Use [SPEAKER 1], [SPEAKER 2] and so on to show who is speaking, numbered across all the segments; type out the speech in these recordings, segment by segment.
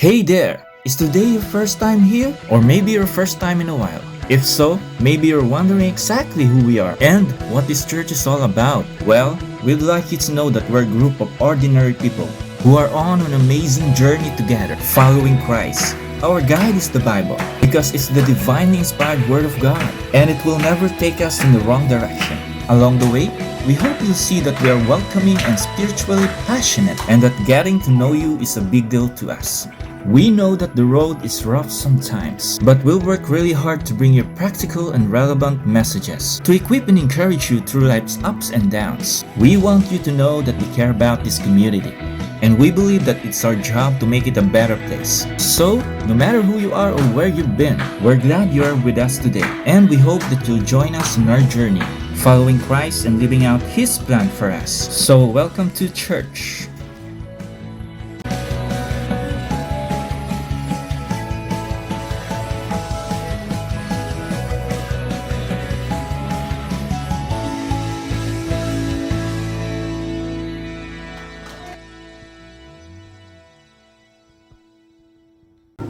[SPEAKER 1] Hey there! Is today your first time here? Or maybe your first time in a while? If so, maybe you're wondering exactly who we are and what this church is all about. Well, we'd like you to know that we're a group of ordinary people who are on an amazing journey together, following Christ. Our guide is the Bible because it's the divinely inspired Word of God and it will never take us in the wrong direction. Along the way, we hope you'll see that we are welcoming and spiritually passionate and that getting to know you is a big deal to us. We know that the road is rough sometimes, but we'll work really hard to bring you practical and relevant messages to equip and encourage you through life's ups and downs. We want you to know that we care about this community, and we believe that it's our job to make it a better place. So, no matter who you are or where you've been, we're glad you are with us today, and we hope that you'll join us in our journey, following Christ and living out His plan for us. So, welcome to church.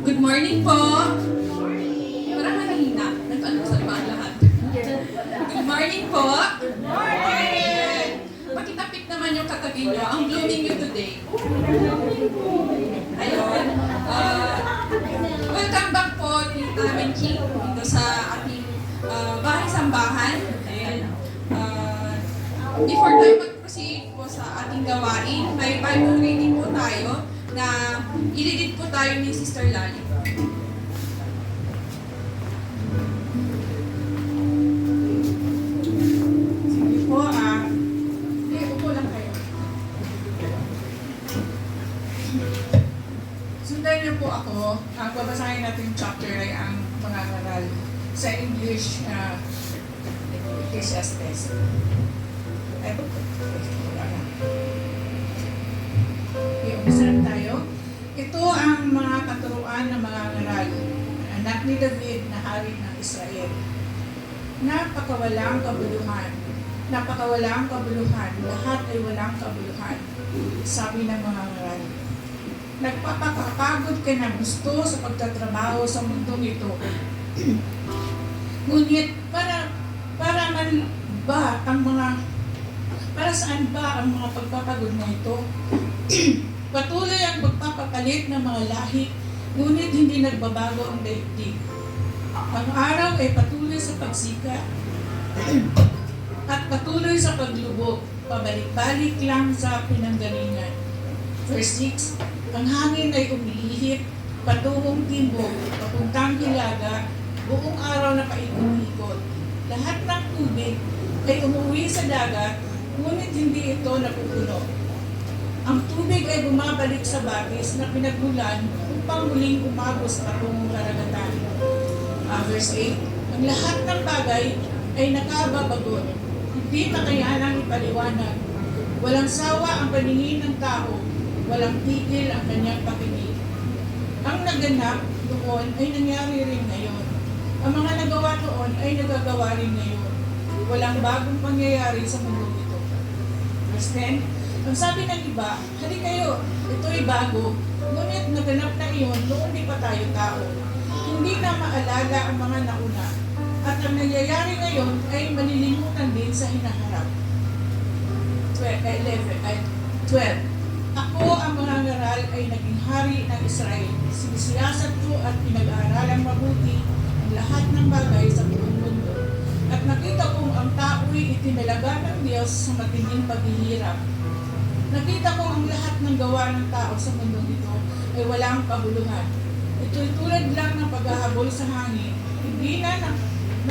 [SPEAKER 2] Good morning po! Parang kanina. Nag-almusal ba ang lahat? Good morning po! Good morning! Makitapik naman yung katabi nyo. Ang blooming you today. Ayun. Welcome back po Tita Menching dito sa ating bahay-sambahan. Ayan. Before tayo mag-proceed po sa ating gawain, may Bible reading po tayo na i-read po tayo ni Sister Lali. Sige po, upo lang kayo. Sundan niyo po ako. Ang babasahin natin chapter ay ang pangangaral sa English na Ecclesiastes. Umpisa lang tayo. Ito ang mga katuruan ng mga ngaral, anak ni David na hari ng Israel. Napakawalang kabuluhan, lahat ay walang kabuluhan, sabi ng mga ngaral. Nagpapakapagod ka ng gusto sa pagtatrabaho sa mundong ito. Ngunit para saan ba ang mga pagpapagod na ito? Patuloy ang pagpapapalit ng mga lahi, ngunit hindi nagbabago ang daigdig. Ang araw ay patuloy sa pagsika at patuloy sa paglubog, pabalik-balik lang sa pinanggalingan. Verse 6, ang hangin ay umihip, patungong timbog, papuntang hilaga, buong araw na paikot-ikot. Lahat ng tubig ay umuwi sa dagat, ngunit hindi ito napupuno. Ang tubig ay bumabalik sa bagis na pinagmulan upang muling umagos patungong karagatan. Verse 8, ang lahat ng bagay ay nakababagon, hindi makayanang ipaliwanag. Walang sawa ang paningin ng tao, walang tigil ang kanyang pakinig. Ang naganap doon ay nangyari rin ngayon. Ang mga nagawa doon ay nagagawa rin ngayon. Walang bagong pangyayari sa mundo ito. Verse 10, ang sabi ng iba, hali kayo, ito'y bago, ngunit naganap na iyon noon di pa tayo tao. Hindi na maalala ang mga nauna, at ang nangyayari ngayon ay malilimutan din sa hinaharap. 12. Ako ang mga ngaral ay naging hari ng Israel. Sinisiyasat ko at pinag-aaralang mabuti ang lahat ng bagay sa buong mundo. At nakita kong ang tao'y itinalaga ng Diyos sa matinding paghihirap. Nakita ko ang lahat ng gawa ng tao sa mundong ito ay walang kabuluhan. Ito'y tulad lang ng paghahabol sa hangin. Hindi na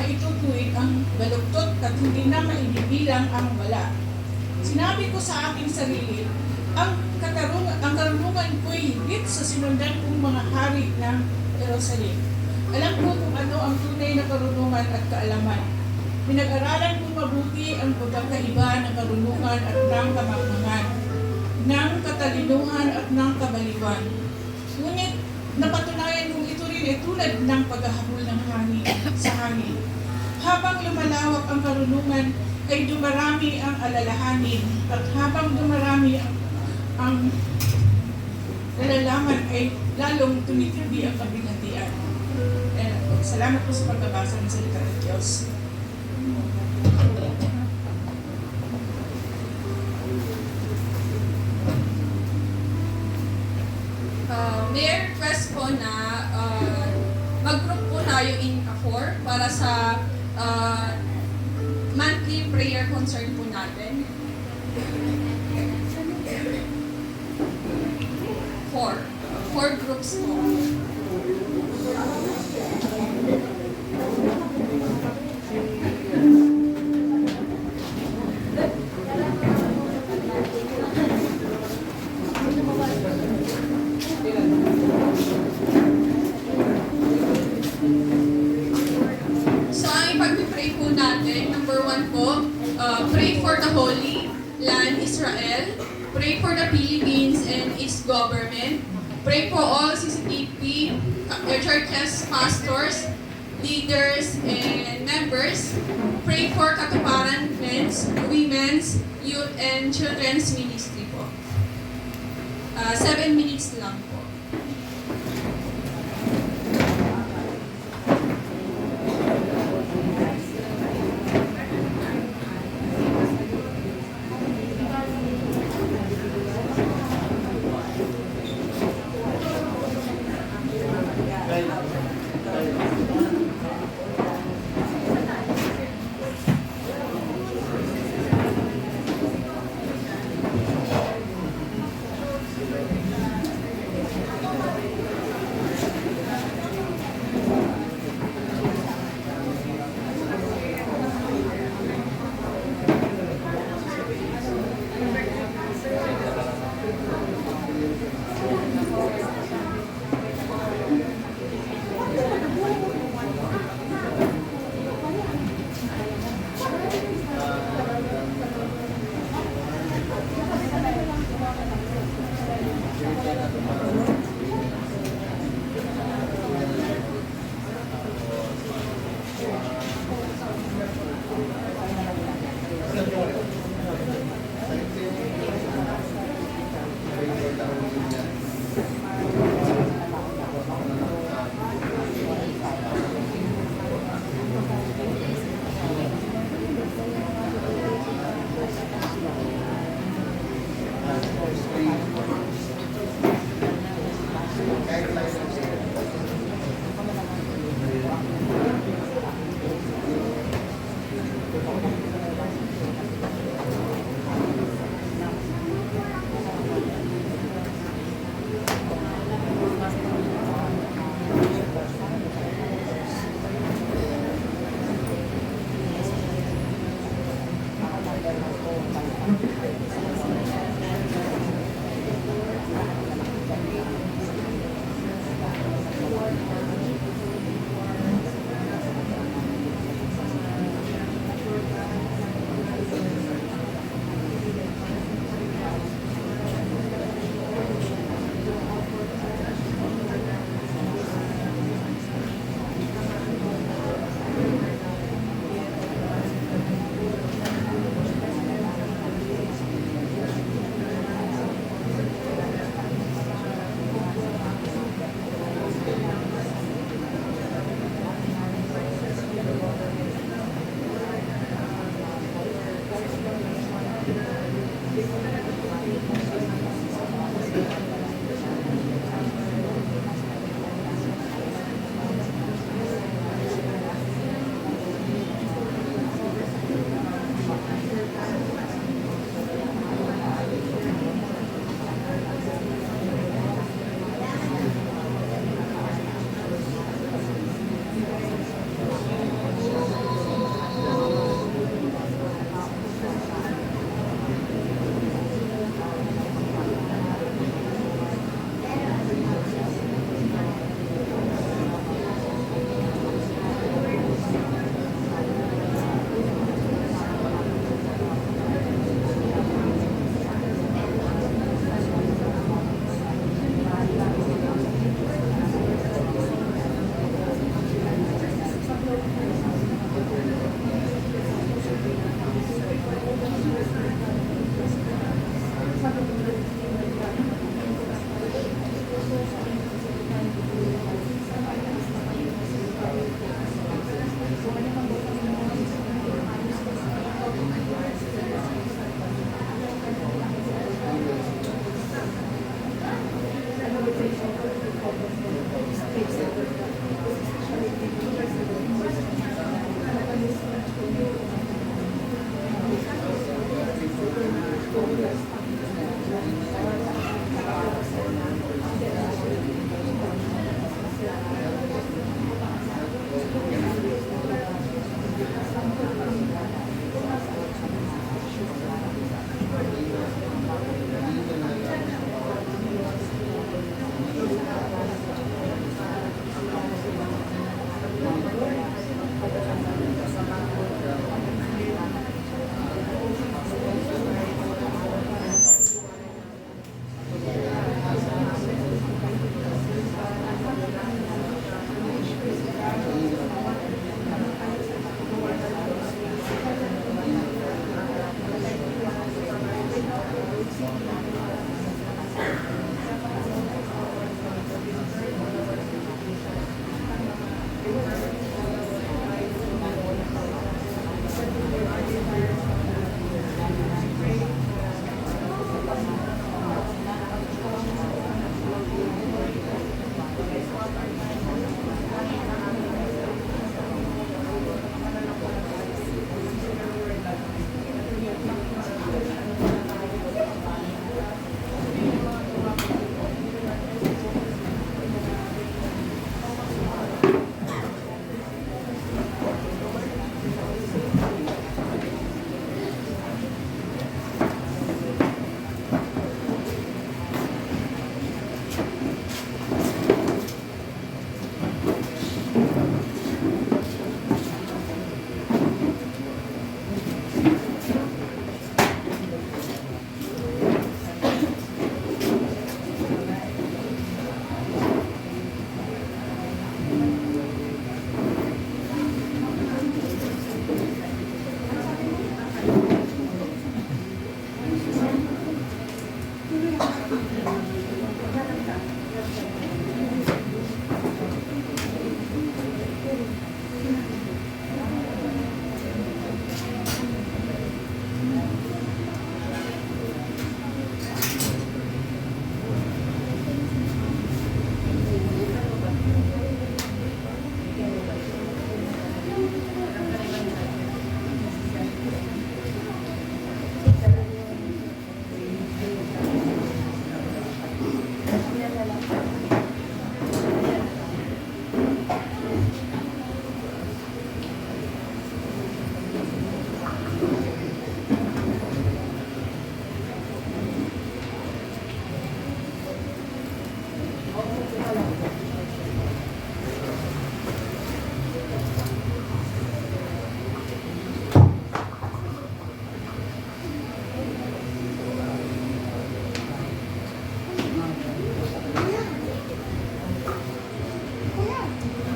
[SPEAKER 2] maitutuwid ang baluktot at hindi na maibibilang ang wala. Sinabi ko sa aking sarili, ang karunungan ko'y higit sa sinundan kong mga hari ng Jerusalem. Alam ko kung ano ang tunay na karunungan at kaalaman. Pinag-aralan kong mabuti ang pagkakaiba ng karunungan at ng kamangmangan, ng katalinuhan at ng kabaliwan. Ngunit napatunayan kong ito rin ay tulad ng paghahabol ng hangin sa hangin. Habang lumalawak ang karunungan, ay dumarami ang alalahanin, at habang dumarami ang nalalaman ay lalong tumitindi ang kabinatian. Salamat po sa pagbabasa ng salita ng Diyos.
[SPEAKER 3] May request po na mag-group po tayo in A4 para sa monthly prayer concern po natin. 4 groups po. So, ang ipag-pray po natin, number 1 po, pray for the Holy Land Israel, pray for the Philippines and its government, pray for all CCTP, churches, pastors, leaders, and members, pray for Katuparan Men's, Women's, Youth, and Children's Ministry po. 7 minutes lang po.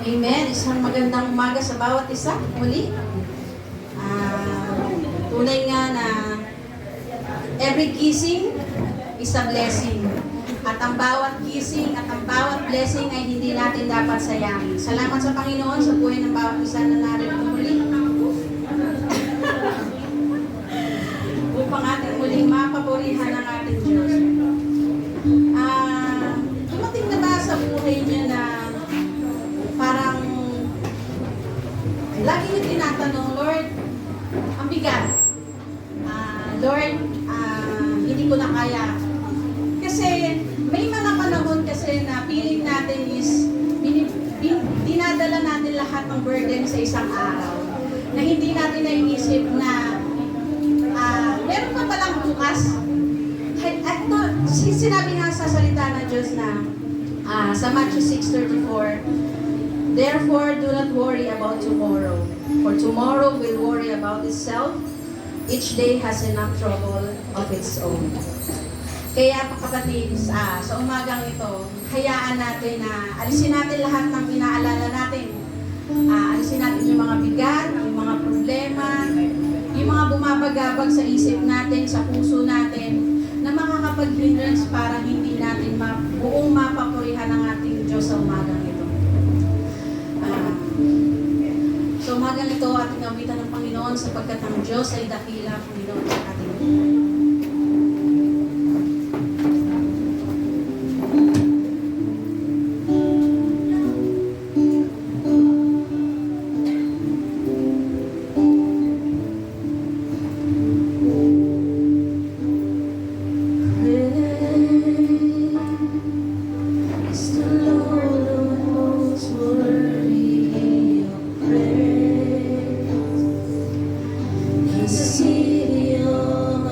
[SPEAKER 4] Amen. Isang magandang umaga sa bawat isa. Muli. Tunay nga na every kissing is a blessing. At ang bawat kissing at ang bawat blessing ay hindi natin dapat sayangin. Salamat sa Panginoon sa buhay ng bawat isa na narito muli. Upang ating muling mapapurihan ang ating Diyos. Dumating na ba sa buhay niya na parang lagi niyo tinatanong, Lord, ang bigat. Lord, hindi ko na kaya. Kasi may mga panahon kasi na feeling natin is dinadala natin lahat ng burden sa isang araw. Na hindi natin naiisip na meron pa palang bukas. At sinabi nga sa salita ng Diyos na sa Matthew 6:34, therefore, do not worry about tomorrow, for tomorrow will worry about itself. Each day has enough trouble of its own. Kaya kapatid, sa umagang ito, hayaan natin na alisin natin lahat ng inaalala natin. Alisin natin yung mga bigat, yung mga problema, yung mga bumabagabag sa isip natin, sa puso natin, na makakapag-hindrance para hindi natin buong mapapurihan ang ating Diyos sa umagang ito. So umagang ito ating awitan ng Panginoon sapagkat ang Diyos ay dakila, Panginoon sa ating buhay.
[SPEAKER 5] City of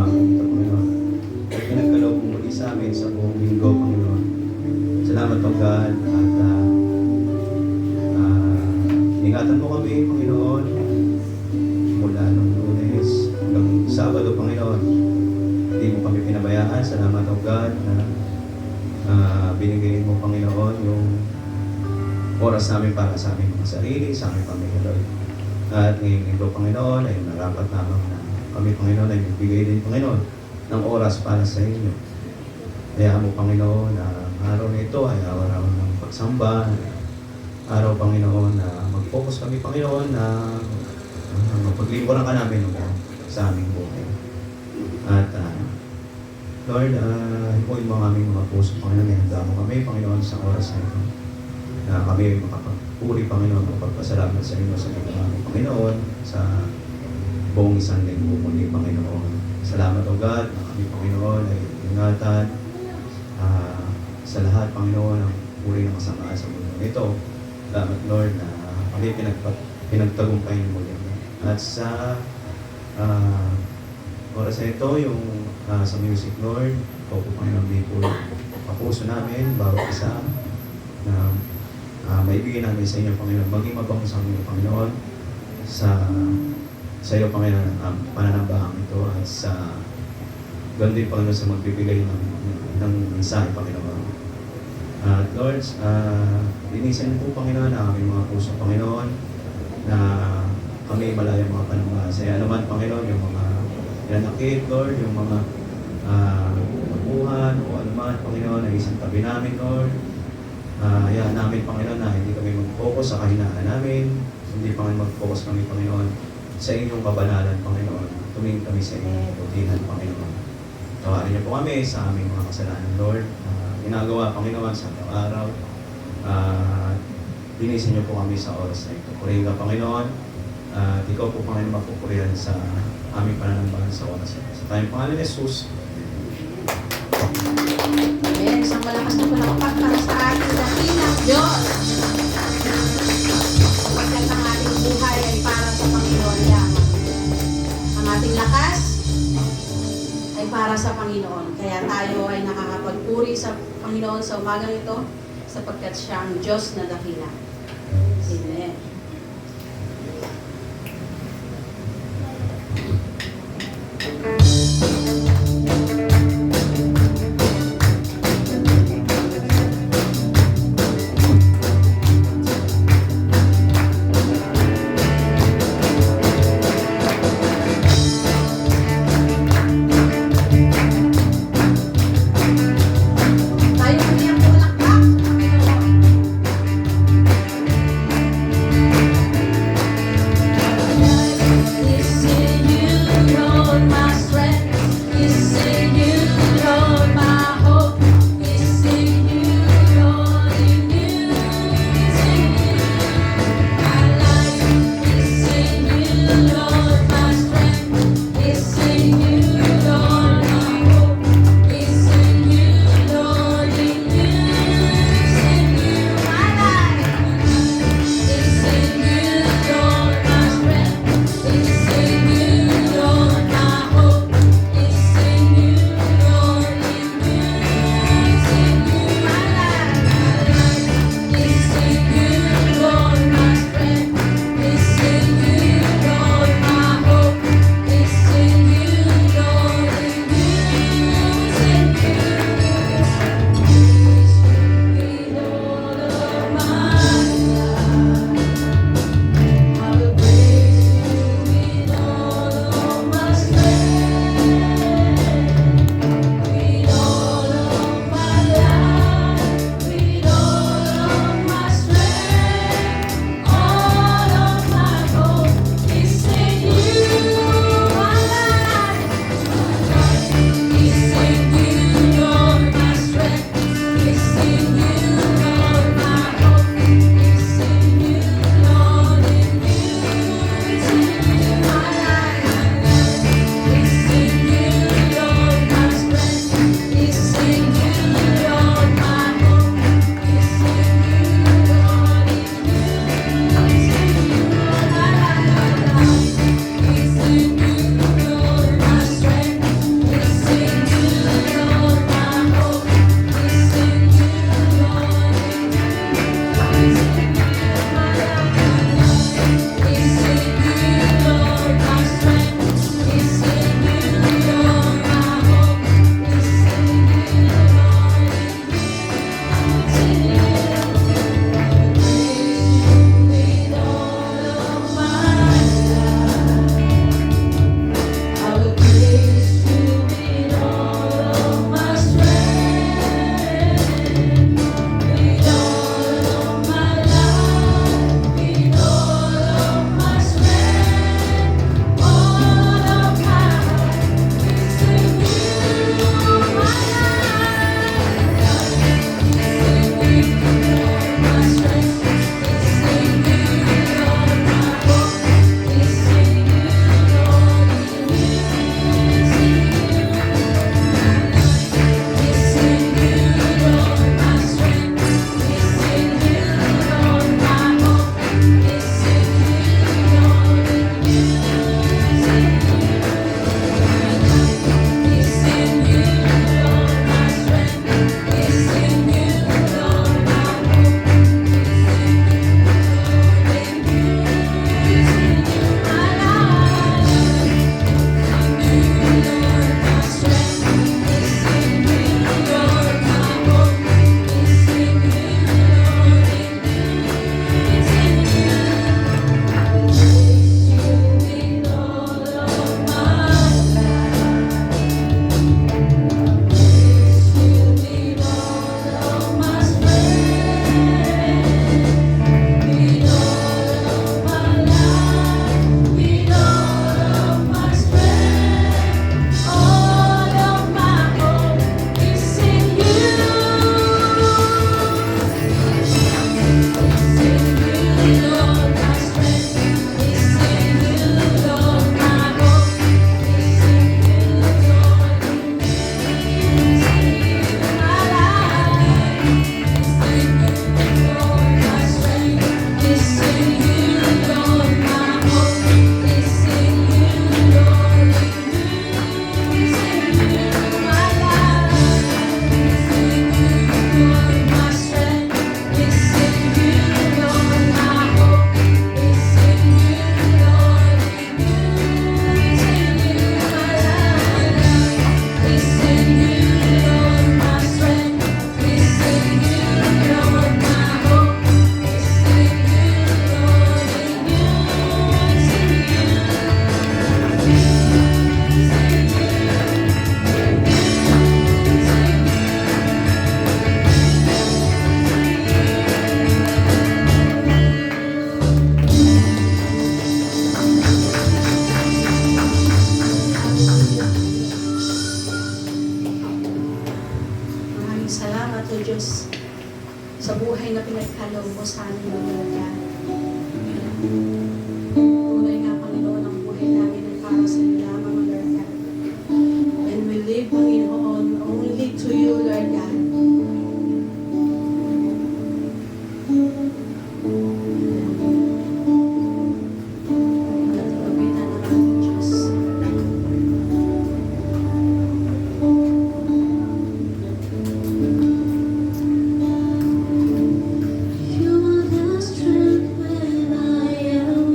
[SPEAKER 5] umagang ito, Panginoon. At pinagkaloob mo muli sa amin sa buong linggo, Panginoon. Salamat, O God, at ingatan mo kami, Panginoon, mula nung Lunes hanggang Sabado, Panginoon. Hindi mo kami pinabayaan. Salamat, O God, na binigay mo, Panginoon, yung oras namin para sa aming mga sarili, sa aming pamilya, Lord. At ngayong linggo, Panginoon, ay narapat naman na kami, Panginoon, ay magbigay din, Panginoon, ng oras para sa inyo. Kaya mo, Panginoon, na araw na ito ay araw ng pagsamba, araw, Panginoon, na mag-focus kami, Panginoon, na mapaglingkuran ka namin, Lord, sa aming buhay. At Lord, hipuin mo ang aming mga puso, Panginoon, ihanda mo kami, Panginoon, sa oras na ito. Na kami makapagpuri, Panginoon, magpagpasalamat sa inyo sa aming Panginoon, sa buong isang linggo muli, Panginoon. Salamat, O God, na kami, Panginoon, ay ingatan sa lahat, Panginoon, ang puri ng kasamaan sa mundo ito. Salamat, Lord, na kami pinagtagumpayin muli. At sa oras na ito, yung sa music, Lord, ito po, Panginoon, may puri kapuso namin, bawat isa, na maibigay namin sa inyo, Panginoon, maging mabango sa amin, Panginoon, sa iyo, Panginoon, ang pananambahang ito, at sa ganoon din, Panginoon, sa magbibigay ng mensahe, Panginoon. At Lord, linisin po, Panginoon, ang aming mga puso, Panginoon, na kami malaya mga panambahang sa iyo. Ano man, Panginoon, yung mga inanakit, Lord, yung mga mabuhan, o ano man, Panginoon, ay isang tabi namin, Lord. Yan namin, Panginoon, na hindi kami mag-focus sa kahinaan namin, hindi mag-focus kami, Panginoon, sa inyong kabanalan, Panginoon. Tumingin kami sa inyong kabutihan, Panginoon. Tawarin niyo po kami sa aming mga kasalanan, Lord. Ginagawa, Panginoon, sa araw. Linisin niyo po kami sa oras na ito. Purihin ka, Panginoon. At ikaw po, Panginoon, mapupurihan sa aming pananambahan sa oras na ito. Sa tayong pangalan ni Jesus.
[SPEAKER 4] Amen. Isang malakas na palakpak para sa ating dakilang Diyos. Pagkat ang ating buhay ay para sa Panginoon lamang. Ang ating lakas ay para sa Panginoon. Kaya tayo ay nakakapagpuri sa Panginoon sa umagang ito sapagkat siya ang Diyos na dakila. Amen. Tayo po niyang palakpak sa Panginoon. to Diyos sa buhay na pinagkaloob mo sa amin, Lord God. Tunay nga, Panginoon, ang buhay namin ay para sa iyo lamang, Lord God. And we live, Panginoon, only to you, Lord God. Natilapitan ang ating Diyos.
[SPEAKER 6] You are the strength when I am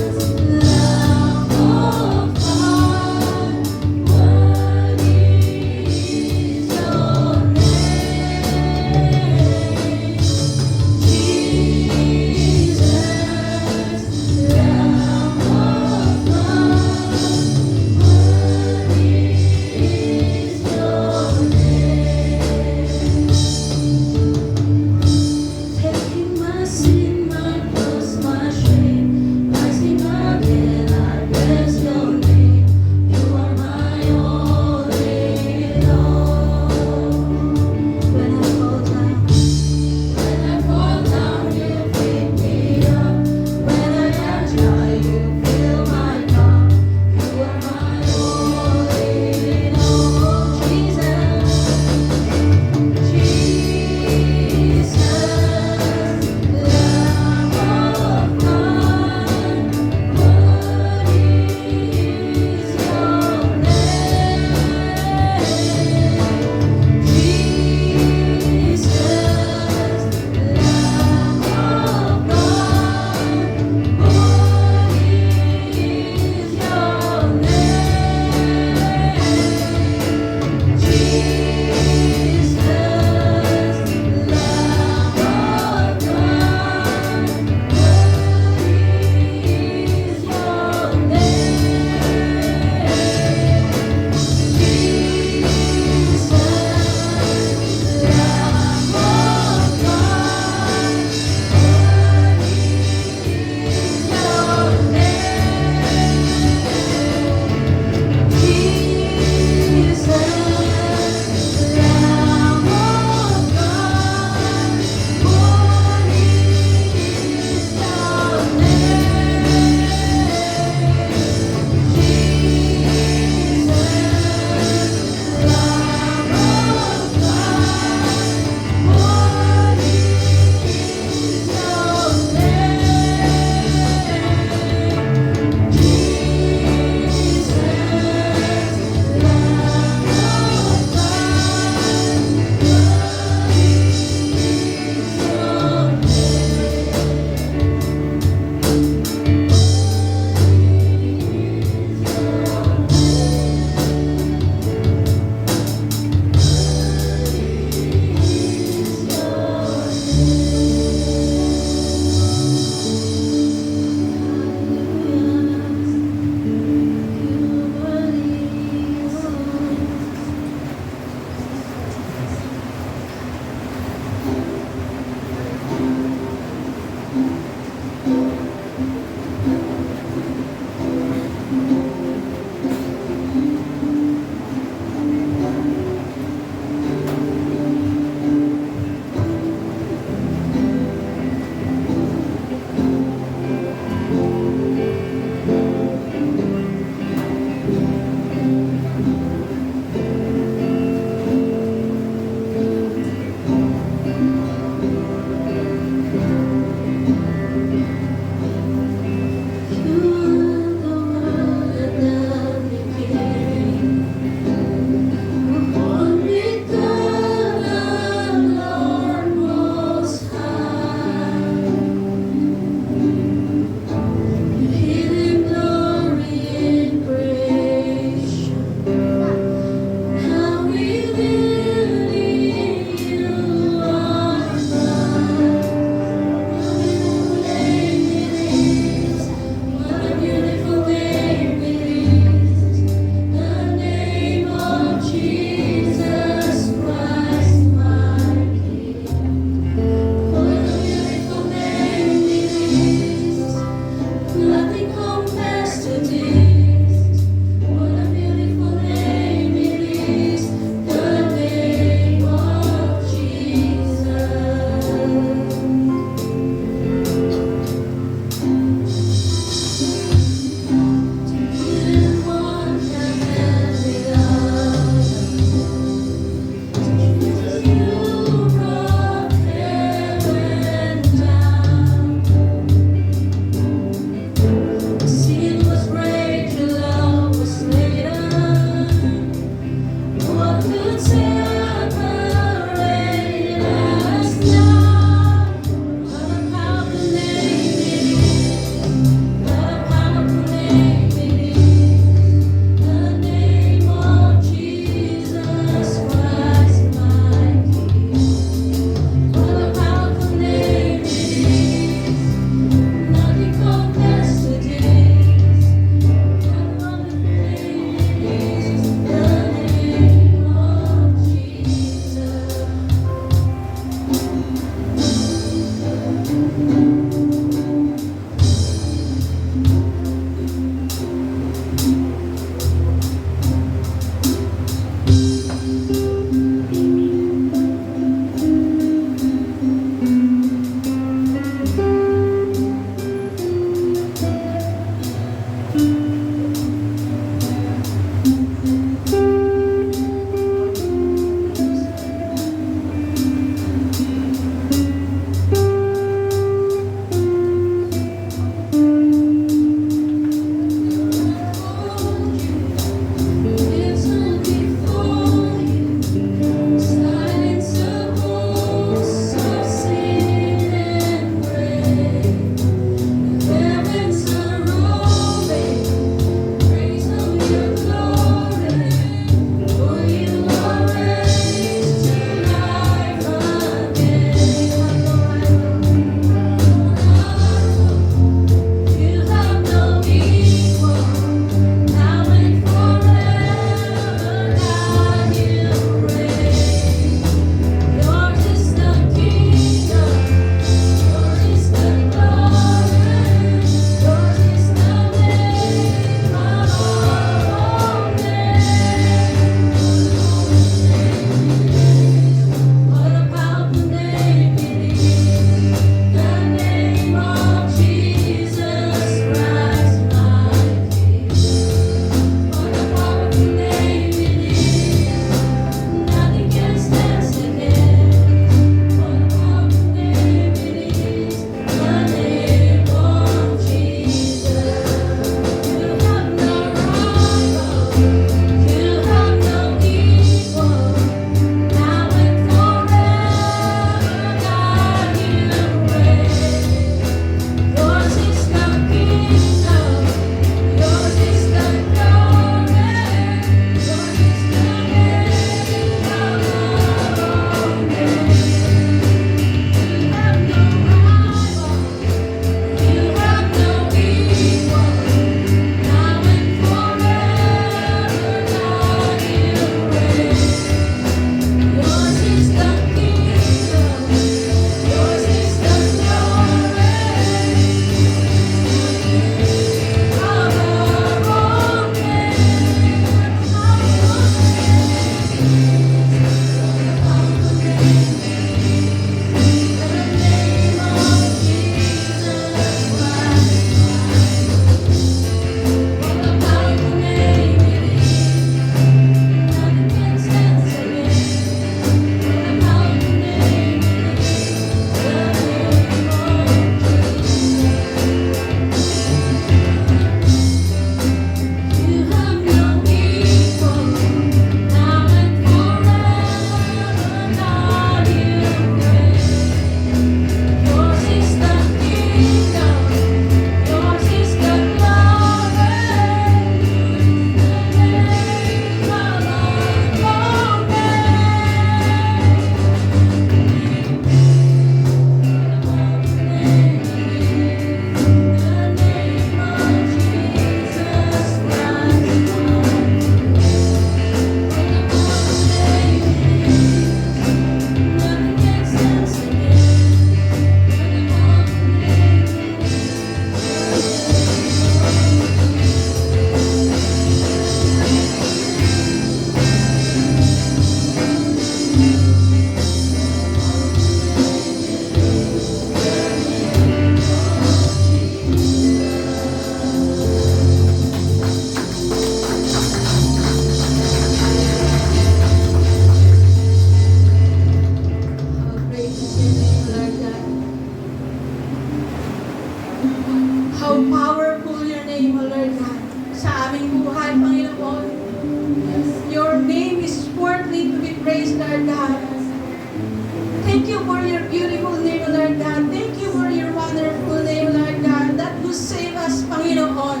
[SPEAKER 4] for your beautiful name, Lord God. Thank you for your wonderful name, Lord God, that you save us, Panginoon.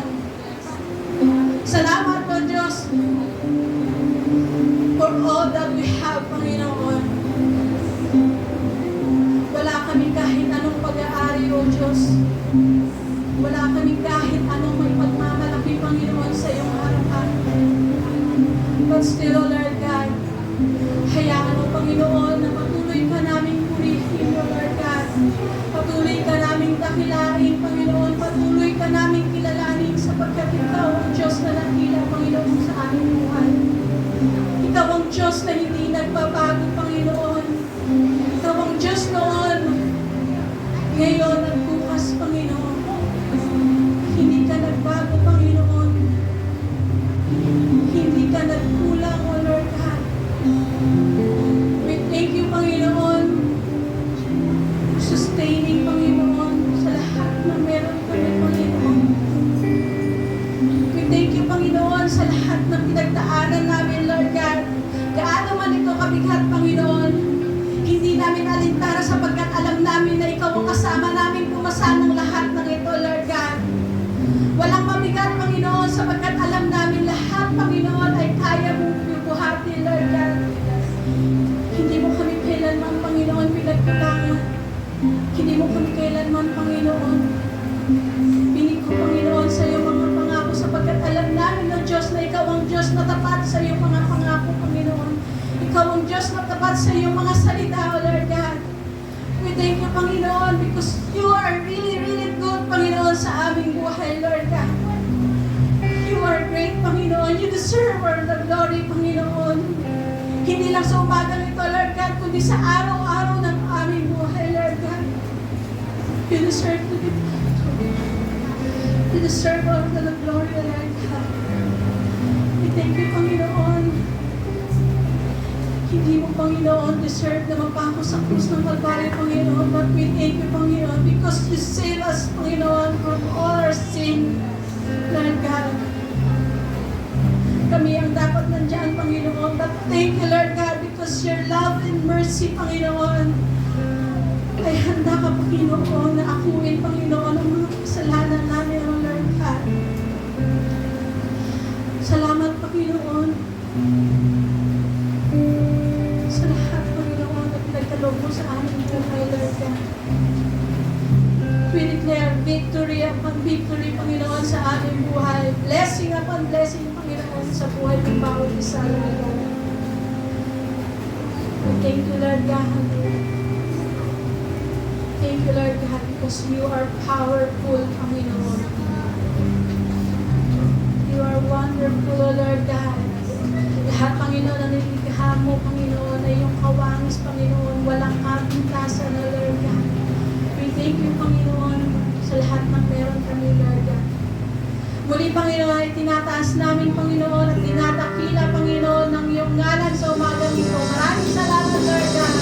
[SPEAKER 4] Salamat po, Diyos, for all that we have, Panginoon. Wala kami kahit anong pag-aari, O Diyos. Wala kami kahit anong may pagmamalaki, Panginoon, sa iyong harapan. But still, O Lord God, hayaan mo, Panginoon, na patuloy ka namin purihin, O Lord God. Patuloy ka namin dakilain, Panginoon. Patuloy ka namin kilalanin sapagkat ikaw ang Diyos na nakila, Panginoon, sa aming buhay. Ikaw ang Diyos na hindi nagbabago, Panginoon. Ikaw ang Diyos noon, ngayon at bukas, Panginoon. Hindi ka nagbago, Panginoon. Hindi ka nagkulang, O Lord God. We thank you, Panginoon, sustaining, Panginoon, sa lahat na meron kami, Panginoon. We thank you, Panginoon, sa lahat ng pinagdaanan namin, Lord God. Gaano man ito kabigat, Panginoon, hindi namin alintara sapagkat alam namin na ikaw ang kasama namin pumasa ng lahat ng ito, Lord God. Walang mabigat, Panginoon, sapagkat alam namin lahat, Panginoon, ay kaya mong buhatin, Lord God. Hindi mo kami kailanman, Panginoon, pinagkutangan. Hindi mo kami kailanman, Panginoon. Pinig ko, Panginoon, sa iyo mga pangako sapagkat alam namin, O Diyos, na ikaw ang Diyos na tapat sa iyo mga pangako, Panginoon. Ikaw ang Diyos na tapat sa iyong mga salita, O Lord God. We thank you, Panginoon, because you are really, really good, Panginoon, sa aming buhay, Lord God. You are great, Panginoon. You deserve all the glory, Panginoon. Hindi lang sa umagang ito, Lord God, kundi sa araw-araw ng aming buhay, Lord God. You deserve to be You deserve all the glory, Lord God. We thank you, Panginoon. Hindi mo, Panginoon, deserve na mapako sa krus ng Kalbaryo, Panginoon. But we thank you, Panginoon, because you save us, Panginoon, from all our sin, Lord God. Kami ang dapat nandiyan, Panginoon. But thank you, Lord God, because your love and mercy, Panginoon, ay handa ka, Panginoon, na akuin, Panginoon, ang mga kasalanan namin, O Lord God. Salamat, Panginoon. Sa lahat, Panginoon, na pinagkaloob mo sa aming buhay, Lord God. We declare victory upon victory, Panginoon, sa aming buhay. Blessing upon blessing, Panginoon, sa buhay ng bawat isa, Lord God. We thank you, Lord God. Thank you, Lord God, because you are powerful, Panginoon. You are wonderful, O Lord God. Lahat, Panginoon, na nilikha mo, Panginoon, ay yung kawangis, Panginoon, walang kapintasan, O Lord God. We thank you, Panginoon, sa lahat ng meron kami, Lord God. Muli, Panginoon, ay tinataas namin, Panginoon, at tinatakila, Panginoon, ng iyong ngalan sa umagang ito. Maraming salamat, Lord God.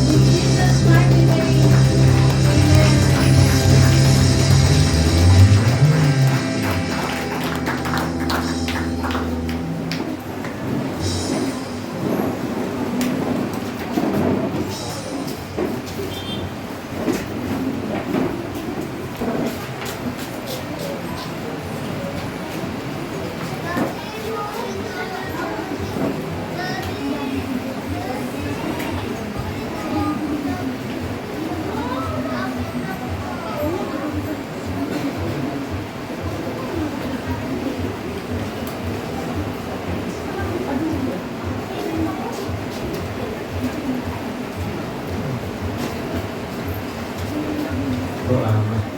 [SPEAKER 4] In Jesus' mighty name, amen.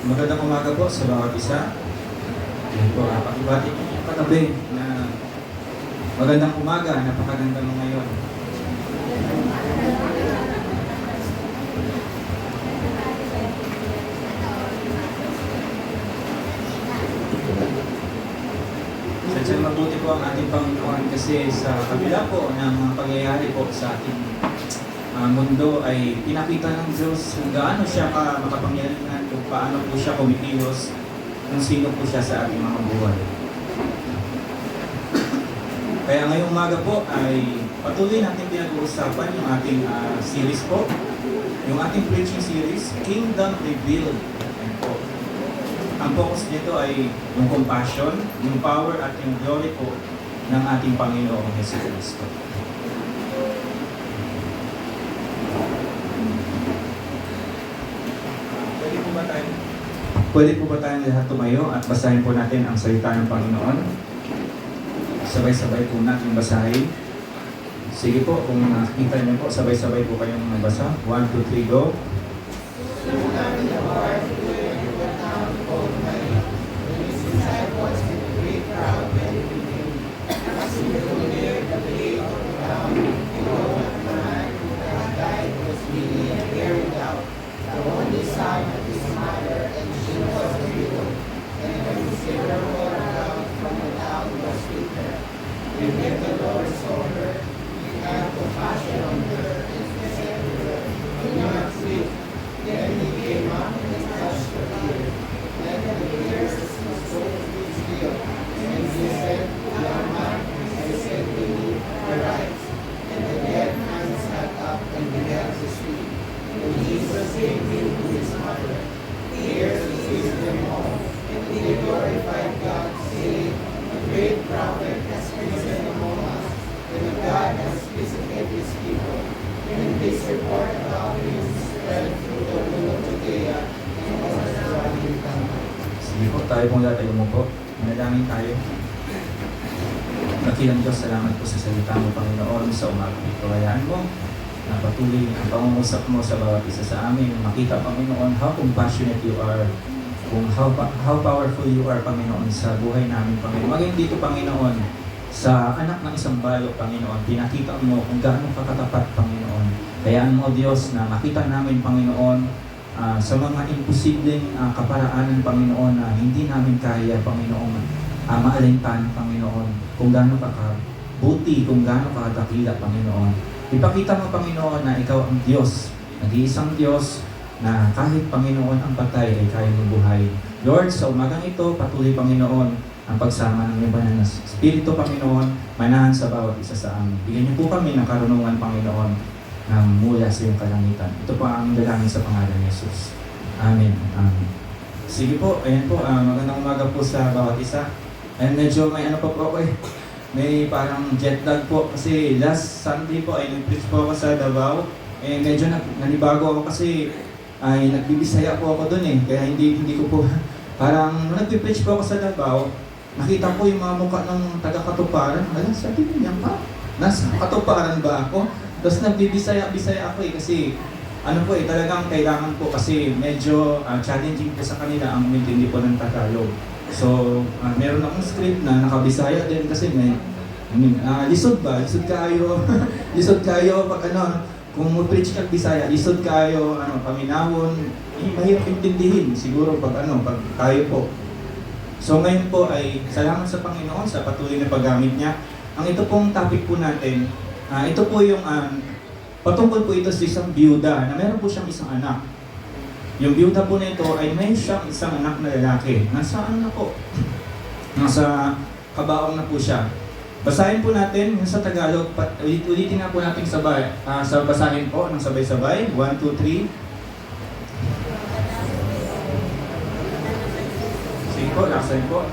[SPEAKER 6] Magandang umaga po sa bawat isa. Yan po, pakibati po yung katabi na magandang umaga, napakaganda mo ngayon. Sadyang mabuti po ang ating Panginoon kasi sa kabila po ng mga pangyayari po sa ating mundo ay pinakita ng Diyos kung gaano siya makapangyarihan, kung paano po siya kumikilos, kung sino po siya sa ating mga buhay. Kaya ngayong umaga po ay patuloy natin pinag-uusapan yung ating series po yung ating preaching series, Kingdom Revealed. Ayan po. Ang focus nito ay yung compassion, yung power at yung glory po ng ating Panginoong Jesucristo. Pwede po ba tayong lahat tumayo at basahin po natin ang salita ng Panginoon? Sabay-sabay po natin basahin. Sige po, kung nakikita niyo po, sabay-sabay po kayong magbasa. 1, 2, 3, go! Sige po, tayo pong lahat ay umupo. Manalangin tayo. Dakilang Diyos, salamat po sa salita mo, Panginoon, sa umaga ito. Hayaan mo na patuloy ang pangungusap mo sa bawat isa sa amin. Makita, Panginoon, how compassionate you are, kung how powerful you are, Panginoon, sa buhay namin, Panginoon. Maging dito, Panginoon, sa anak ng isang balok, Panginoon, pinakita mo kung gaano kakatapat, Panginoon. Hayaan mo, Diyos, na makita namin, Panginoon, sa mga imposibleng kaparaanan, Panginoon, na hindi namin kaya, Panginoon, maalintan, Panginoon, kung gaano kakabuti, kung gaano kakadakila, Panginoon. Ipakita mo, Panginoon, na Ikaw ang Diyos, nag-iisang Diyos, na kahit, Panginoon, ang patay ay kaya mong buhay. Lord, sa umagang ito, patuloy, Panginoon, ang pagsama ng iyong banal na Espiritu, Panginoon, manahan sa bawat isa sa amin. Bigyan niyo po kami ng karunungan, Panginoon, na mula sa iyong kalangitan. Ito po ang dalangin sa pangalan ni Jesus. Amen. Amen. Sige po, ayan po, magandang umaga po sa bawat isa. And medyo may ano pa po ako may parang jet lag po kasi last Sunday po ay nag-preach po ako sa Davao. Medyo nanibago ako kasi ay nagbibisaya po ako dun kaya hindi ko po parang nag-preach po ako sa Davao. Nakita ko yung mga mukha ng taga-Katuparan. Sabi niya pa, nasa Katuparan ba ako? Tapos nagbibisaya ako kasi talagang kailangan po kasi medyo challenging po sa kanila ang umintindi po ng Tagalog. So, meron akong script na nakabisaya din kasi lisod kayo, lisod kayo pag kung mo-preach kang Bisaya, lisod kayo, paminawon, mahirap intindihin siguro pag tayo po. So ngayon po ay salamat sa Panginoon sa patuloy na paggamit niya. Ang ito pong topic po natin, ito po yung patungkol po ito sa isang biyuda na meron po siyang isang anak. Yung biyuda po nito ay may siyang isang anak na lalaki. Nasaan na po? Nasa kabaong na po siya. Basahin po natin yung sa Tagalog. Ulitin na po natin sabay. Sa basahin po ng sabay-sabay. 1, 2, 3. Sige po, laksan po.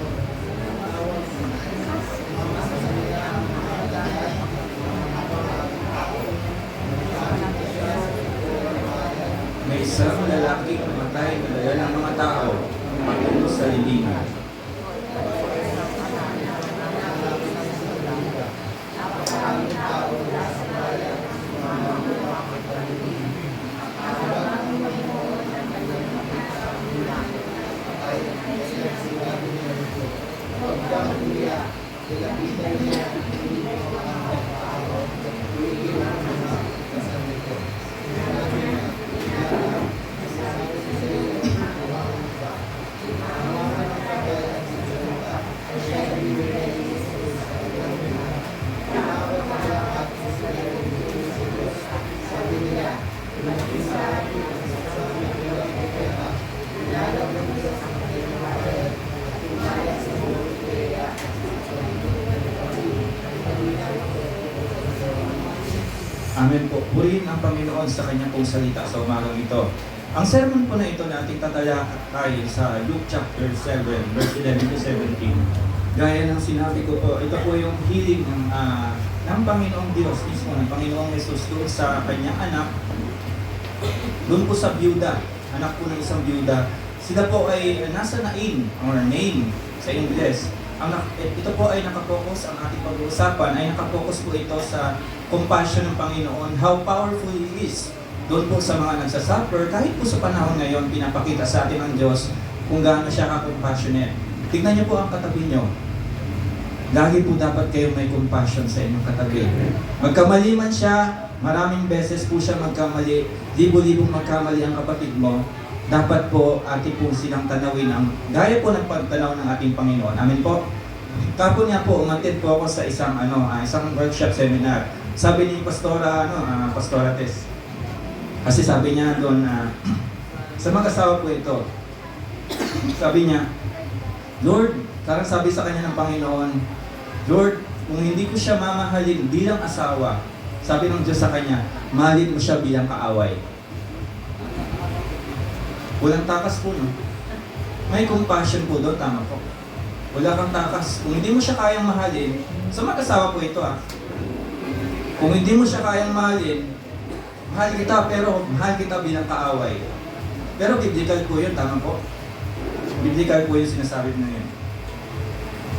[SPEAKER 6] May isang lalaking namatay na dala ng mga tao patungo sa libingan. purihin ang Panginoon sa kanyang pong salita sa umagang ito. Ang sermon po na ito na ating tatalakayin sa Luke chapter 7, verse 11 to 17. Gaya ng sinabi ko po, ito po yung healing ng Panginoong Diyos mismo, ng Panginoong Jesus doon sa kanyang anak, doon po sa byuda, anak po ng isang byuda. Sila po ay nasa Nain, or name sa Ingles. Ito po ay nakapokus, ang ating pag-uusapan ay nakapokus po ito sa compassion ng Panginoon, how powerful He is. Doon po sa mga nagsasuffer, kahit po sa panahon ngayon, pinapakita sa atin ng Diyos kung gaano siya ka-compassionate. Tignan niyo po ang katabi niyo. Lagi po dapat kayo may compassion sa inyong katabi. Magkamali man siya, maraming beses po siya magkamali, libo-libong magkamali ang kapatid mo, dapat po atin po silang tanawin ang gaya po ng pagtanaw ng ating Panginoon. Amen po. Kapon nga po, umatid po ako sa isang workshop seminar. Sabi ni Pastora Tess. Kasi sabi niya doon sa mag-asawa po ito. Sabi niya, Lord, parang sabi sa kanya ng Panginoon, Lord, kung hindi ko siya mamahalin bilang asawa, sabi ng Diyos sa kanya, mahalin mo siya bilang kaaway. Walang takas po, no? May compassion po doon, tama po. Wala kang takas. Kung hindi mo siya kayang mahalin, sa mag-asawa po ito kung hindi mo siya kayang mahalin, mahal kita pero mahal kita bilang kaaway. Pero biblical po yun, tama po? Biblical po yung sinasabi na yun.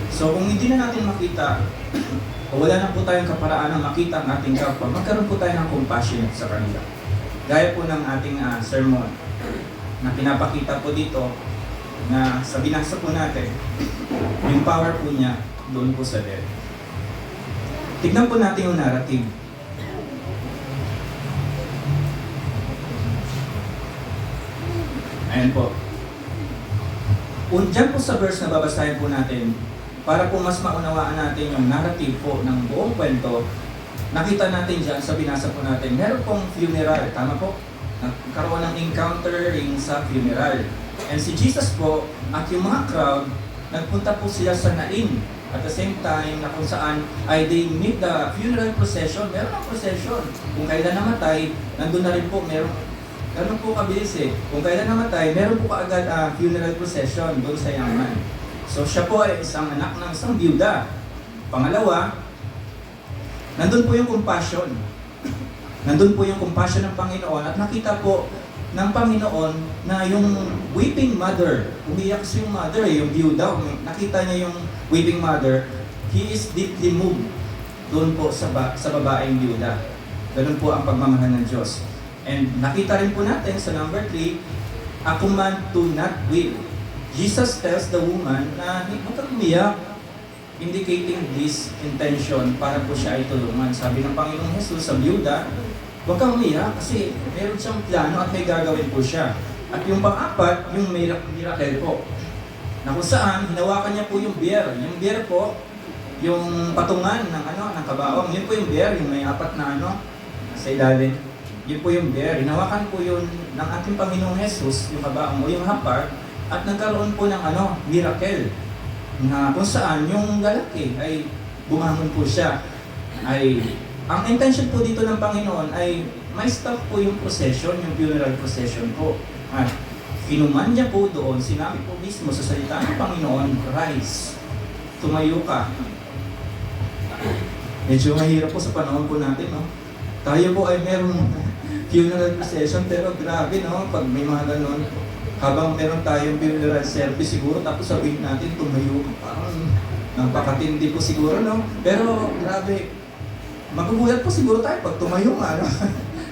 [SPEAKER 6] So kung hindi na natin makita, o wala na po tayong kaparaan na makita ang ating kapwa, magkaroon po tayo ng compassion sa kanila. Gaya po ng ating sermon na pinapakita po dito na sa binasa po natin, yung power po niya doon po sa death. Tignan po natin yung narrative. Ayan po. Diyan po sa verse na babasahin po natin, para po mas maunawaan natin yung narrative po ng buong kwento, nakita natin dyan sa binasa po natin, meron pong funeral, tama po? Nagkaroon ng encountering sa funeral. And si Jesus po at yung mga crowd, nagpunta po sila sa Nain. At the same time, na kung saan ay they meet the funeral procession. Meron ang procession. Kung kailan namatay, nandun na rin po, meron. Ganun po kabilis eh. Kung kailan namatay, meron po kaagad funeral procession doon sa yaman. So siya po ay isang anak ng isang byuda. Pangalawa, nandun po yung compassion. Nandun po yung compassion ng Panginoon at nakita po ng Panginoon na yung weeping mother, umiyak si yung mother, yung byuda, nakita niya yung weeping mother, he is deeply moved doon po sa babaeng byuda. Ganun po ang pagmamahal ng Diyos. And nakita rin po natin sa number 3, a command to not weep. Jesus tells the woman na huwag kang umiyak, indicating this intention para po siya ay tulungan. Sabi ng Panginoong Jesus sa byuda, huwag kang umiyak kasi meron siyang plano at may gagawin po siya. At yung pang-apat, yung miracle po. Na kung saan, hinawakan niya po yung bear. Yung bear po, yung patungan ng kabaong. Yun po yung bear, yung may apat na sa ilalim. Yun po yung bear. Hinawakan po yun ng ating Panginoong Jesus, yung kabaong o yung hapar. At nagkaroon po ng miracle. Na kung saan, yung lalaki ay bumangon po siya. Ang intention po dito ng Panginoon ay may stop po yung procession, yung funeral procession po. At kinuman niya po doon, sinabi po mismo sa salita ng Panginoon, rise, tumayo ka. Medyo mahirap po sa panahon po natin, no? Tayo po ay merong funeral procession, pero grabe, no? Pag may mga ganon, habang meron tayong funeral service siguro, tapos sabihin natin, tumayo ka, parang napakatindi po siguro, no? Pero grabe, magugulat po siguro tayo pag tumayo nga, no?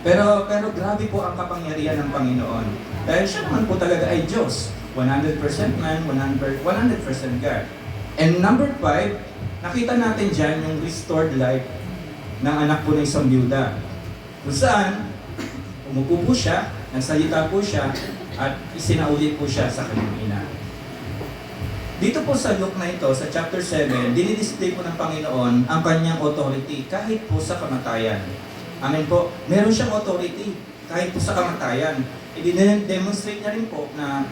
[SPEAKER 6] pero grabe po ang kapangyarihan ng Panginoon. Dahil siya naman po talaga ay Diyos. 100% man, 100% God. And number 5, nakita natin dyan yung restored life ng anak po ng isang byuda. Kung saan, umupo po siya, nagsalita po siya, at isinaulit po siya sa kanyang ina. Dito po sa Luke na ito, sa chapter 7, dinidisplay po ng Panginoon ang kanyang authority kahit po sa kamatayan. Amen po. Meron siyang authority kahit po sa kamatayan. I-demonstrate niya rin po na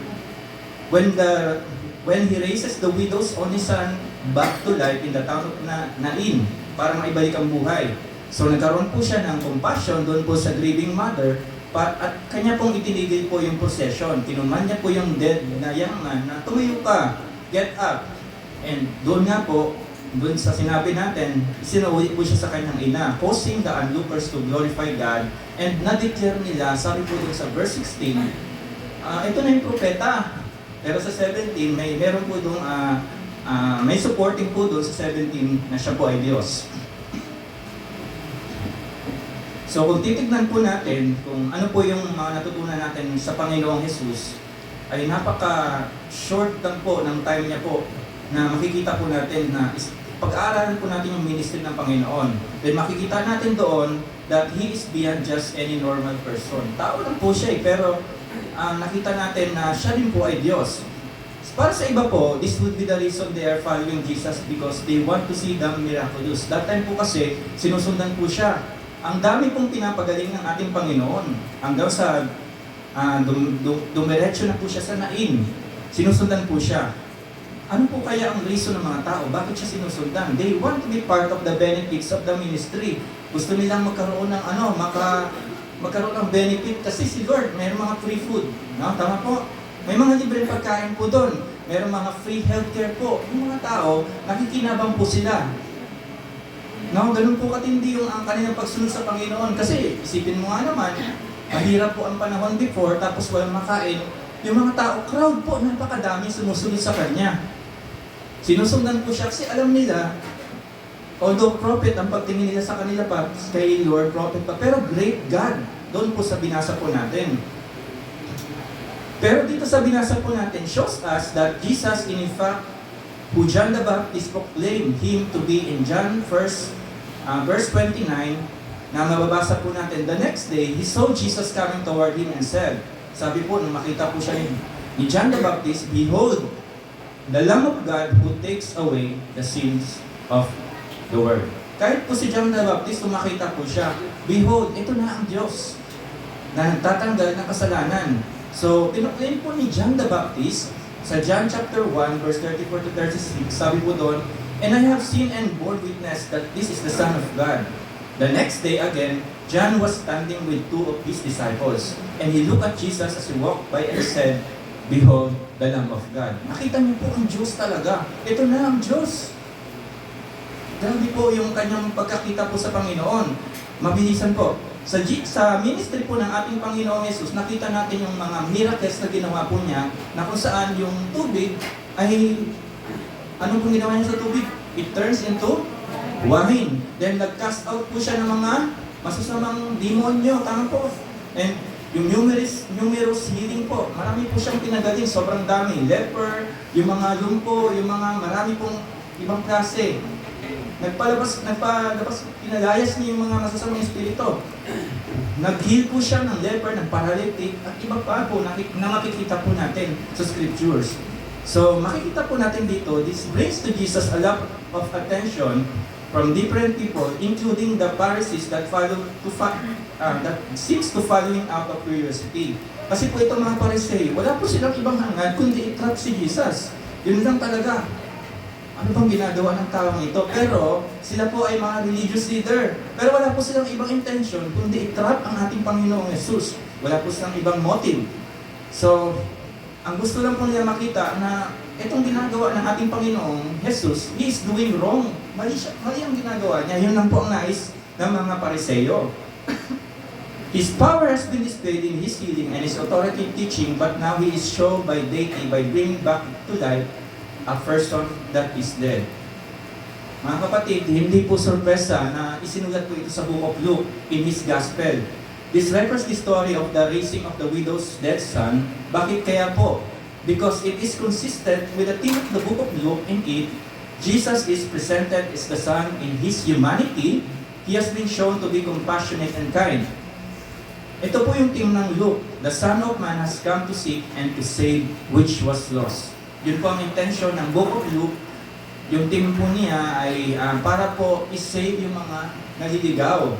[SPEAKER 6] when He raises the widow's only son back to life in the town of Nain para maibalik ang buhay. So nagkaroon po siya ng compassion doon po sa grieving mother, at kanya pong itinigil po yung possession. Tinuman niya po yung dead na young man na tumayo ka, get up. And doon nga po, doon sa sinabi natin, isinuwi po siya sa kanyang ina, causing the onlookers to glorify God. And na-declare nila, sabi po doon sa verse 16, ito na yung propeta. Pero sa 17, meron po doon, may supporting po doon sa 17 na siya po ay Diyos. So kung titignan po natin kung ano po yung mga natutunan natin sa Panginoong Jesus, ay napaka-short lang po ng time niya po na makikita po natin na pag-aaralan po natin yung ministry ng Panginoon. Then makikita natin doon that He is beyond just any normal person. Tao lang po siya pero nakita natin na siya rin po ay Diyos. Para sa iba po, this would be the reason they are following Jesus because they want to see the miraculous. That time po kasi, sinusundan po siya. Ang dami pong pinapagaling ng ating Panginoon hanggang sa dumiretso na po siya sa Nain. Sinusundan po siya. Ano po kaya ang reason ng mga tao? Bakit siya sinusundan? They want to be part of the benefits of the ministry. Gusto nilang magkaroon ng magkaroon ng benefit kasi si Lord, mayroong mga free food. No? Tama po? May mga libreng pagkain po doon. Mayroong mga free healthcare po. Yung mga tao, nakikinabang po sila. No, ganun po katindi yung ang kanilang pagsunod sa Panginoon. Kasi isipin mo nga naman, mahirap po ang panahon before, tapos walang makain. Yung mga tao, crowd po, napakadami sumusunod sa Kanya. Sinusundan po siya kasi alam nila, although prophet ang pagtingin nila sa kanila pa, kay Lord, prophet pa, pero great God, doon po sa binasa po natin. Pero dito sa binasa po natin, shows us that Jesus in fact, who John the Baptist proclaimed Him to be in John 1, verse 29, na mababasa po natin, the next day, he saw Jesus coming toward him and said, sabi po, nung makita po siya ni John the Baptist, behold, the Lamb of God who takes away the sins of the world. Kahit po si John the Baptist, nung makita po siya, behold, ito na ang Diyos na nagtatanggal ng kasalanan. So, pinoclaim po ni John the Baptist sa John chapter 1, verse 34 to 36, sabi po doon, and I have seen and borne witness that this is the Son of God. The next day again, John was standing with two of his disciples, and he looked at Jesus as he walked by and said, behold, the Lamb of God. Nakita niyo po ang Diyos talaga. Ito na ang Diyos. Grabe po yung kanyang pagkakita po sa Panginoon. Mabilisan po. Sa ministry po ng ating Panginoong Jesus, nakita natin yung mga miracles na ginawa po niya, na kung saan yung tubig ay, ano pong ginawa niya sa tubig? It turns into wine. Then nag-cast out po siya ng mga masasamang demonyo. Tama po. And yung numerous healing po, marami po siyang pinagaling, sobrang dami. Leper, yung mga lumpo, yung mga marami pong ibang klase. Nagpalabas, pinalayas niya yung mga masasamang espiritu. Nag-heal po siya ng leper, ng paralytic, at iba pa po na makikita po natin sa scriptures. So, makikita po natin dito, this brings to Jesus a lot of attention from different people, including the Pharisees that seems to following out of curiosity. Kasi po itong mga Pharisee, wala po silang ibang hangad kundi i-trap si Jesus. Yun lang talaga. Ano bang ginagawa ng taong ito? Pero sila po ay mga religious leader. Pero wala po silang ibang intention kundi i-trap ang ating Panginoong Jesus. Wala po silang ibang motive. So, ang gusto lang po nila makita na itong ginagawa ng ating Panginoong Jesus, He is doing wrong. Mali ang ginagawa niya. Yun lang po ang nais ng mga Pariseo. His power has been displayed in His healing and His authority teaching, but now He is shown by deity by bringing back to life a person that is dead. Mga kapatid, hindi po sorpresa na isinulat po ito sa Book of Luke in his Gospel. This refers the story of the raising of the widow's dead son. Bakit kaya po? Because it is consistent with the theme of the Book of Luke. In it, Jesus is presented as the Son in His humanity. He has been shown to be compassionate and kind. Ito po yung theme ng Luke. The Son of Man has come to seek and to save which was lost. Yun po ang intention ng Book of Luke. Yung theme po niya ay para po i-save yung mga naliligaw.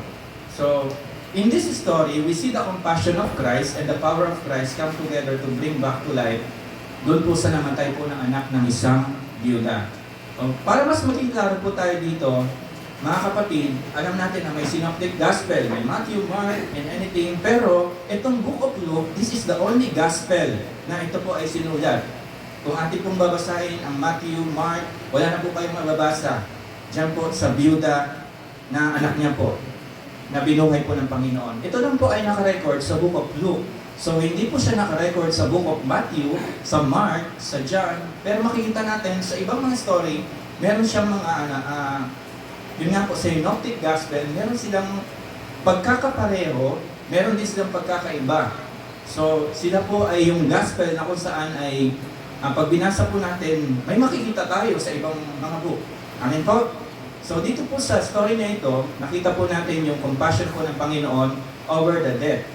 [SPEAKER 6] So, in this story, we see the compassion of Christ and the power of Christ come together to bring back to life doon po sa namatay po ng anak ng isang biyuda. Para mas maging klaro po tayo dito, mga kapatid, alam natin na may synoptic gospel, may Matthew, Mark, and anything, pero itong Book of Luke, this is the only gospel na ito po ay sinulat. Kung ating pong babasahin ang Matthew, Mark, wala na po kayong mababasa diyan po sa byuda na anak niya po, na binuhay po ng Panginoon. Ito lang po ay nakarecord sa Book of Luke. So, hindi po siya nakarecord sa Book of Matthew, sa Mark, sa John, pero makikita natin sa ibang mga story, meron siyang mga, yun nga po, sa Synoptic Gospel, meron silang pagkakapareho, meron din silang pagkakaiba. So, sila po ay yung Gospel na kung saan ay, pag binasa po natin, may makikita tayo sa ibang mga book. Amen po? So, dito po sa story na ito, nakita po natin yung compassion po ng Panginoon over the dead.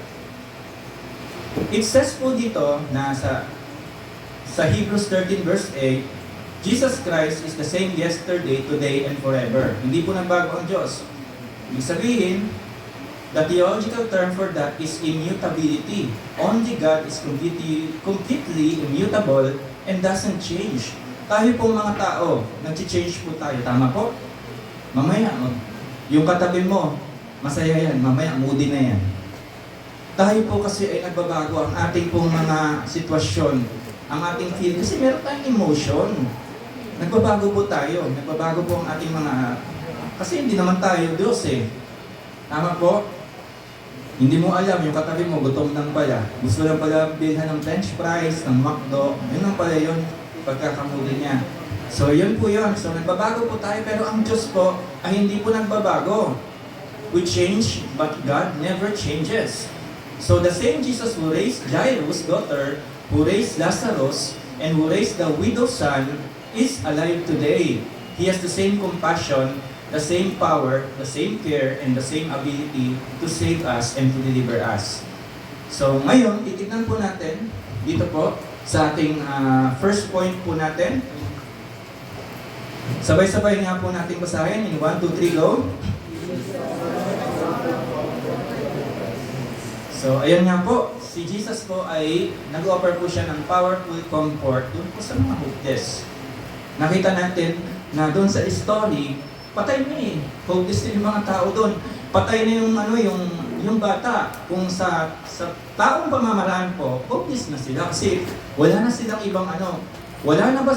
[SPEAKER 6] It says po dito na sa Hebrews 13 verse 8, Jesus Christ is the same yesterday, today, and forever. Hindi po nagbago ang Diyos. Ibig sabihin, the theological term for that is immutability. Only God is completely immutable and doesn't change. Tayo po mga tao, nag-change po tayo. Tama po? Mamaya, yung katabi mo, masaya yan. Mamaya, moody na yan. Tayo po kasi ay nagbabago ang ating pong mga sitwasyon, ang ating feel. Kasi meron tayong emotion. Nagbabago po tayo. Nagbabago po ang ating mga... Kasi hindi naman tayo Diyos eh. Tama po? Hindi mo alam, yung katabi mo, gutom lang pala. Gusto lang pala bilhan ng French fries, ng McDo. Yun lang pala yun, pagkakamuli niya. So yun po yun. So nagbabago po tayo, pero ang Diyos po ay hindi po nagbabago. We change, but God never changes. So the same Jesus who raised Jairus' daughter, who raised Lazarus, and who raised the widow's son, is alive today. He has the same compassion, the same power, the same care, and the same ability to save us and to deliver us. So ngayon, titignan po natin dito po sa ating first point po natin. Sabay-sabay nga po natin basahin in 1, 2, 3, go! So ayan nga po, si Jesus po ay nag-offer po siya ng powerful comfort doon po sa mga hopeless. Nakita natin na doon sa story, patay na eh. Hopeless din yung mga tao doon. Patay na yung bata. Kung sa taong pamamaraan po, hopeless na sila kasi wala na silang ibang wala na ba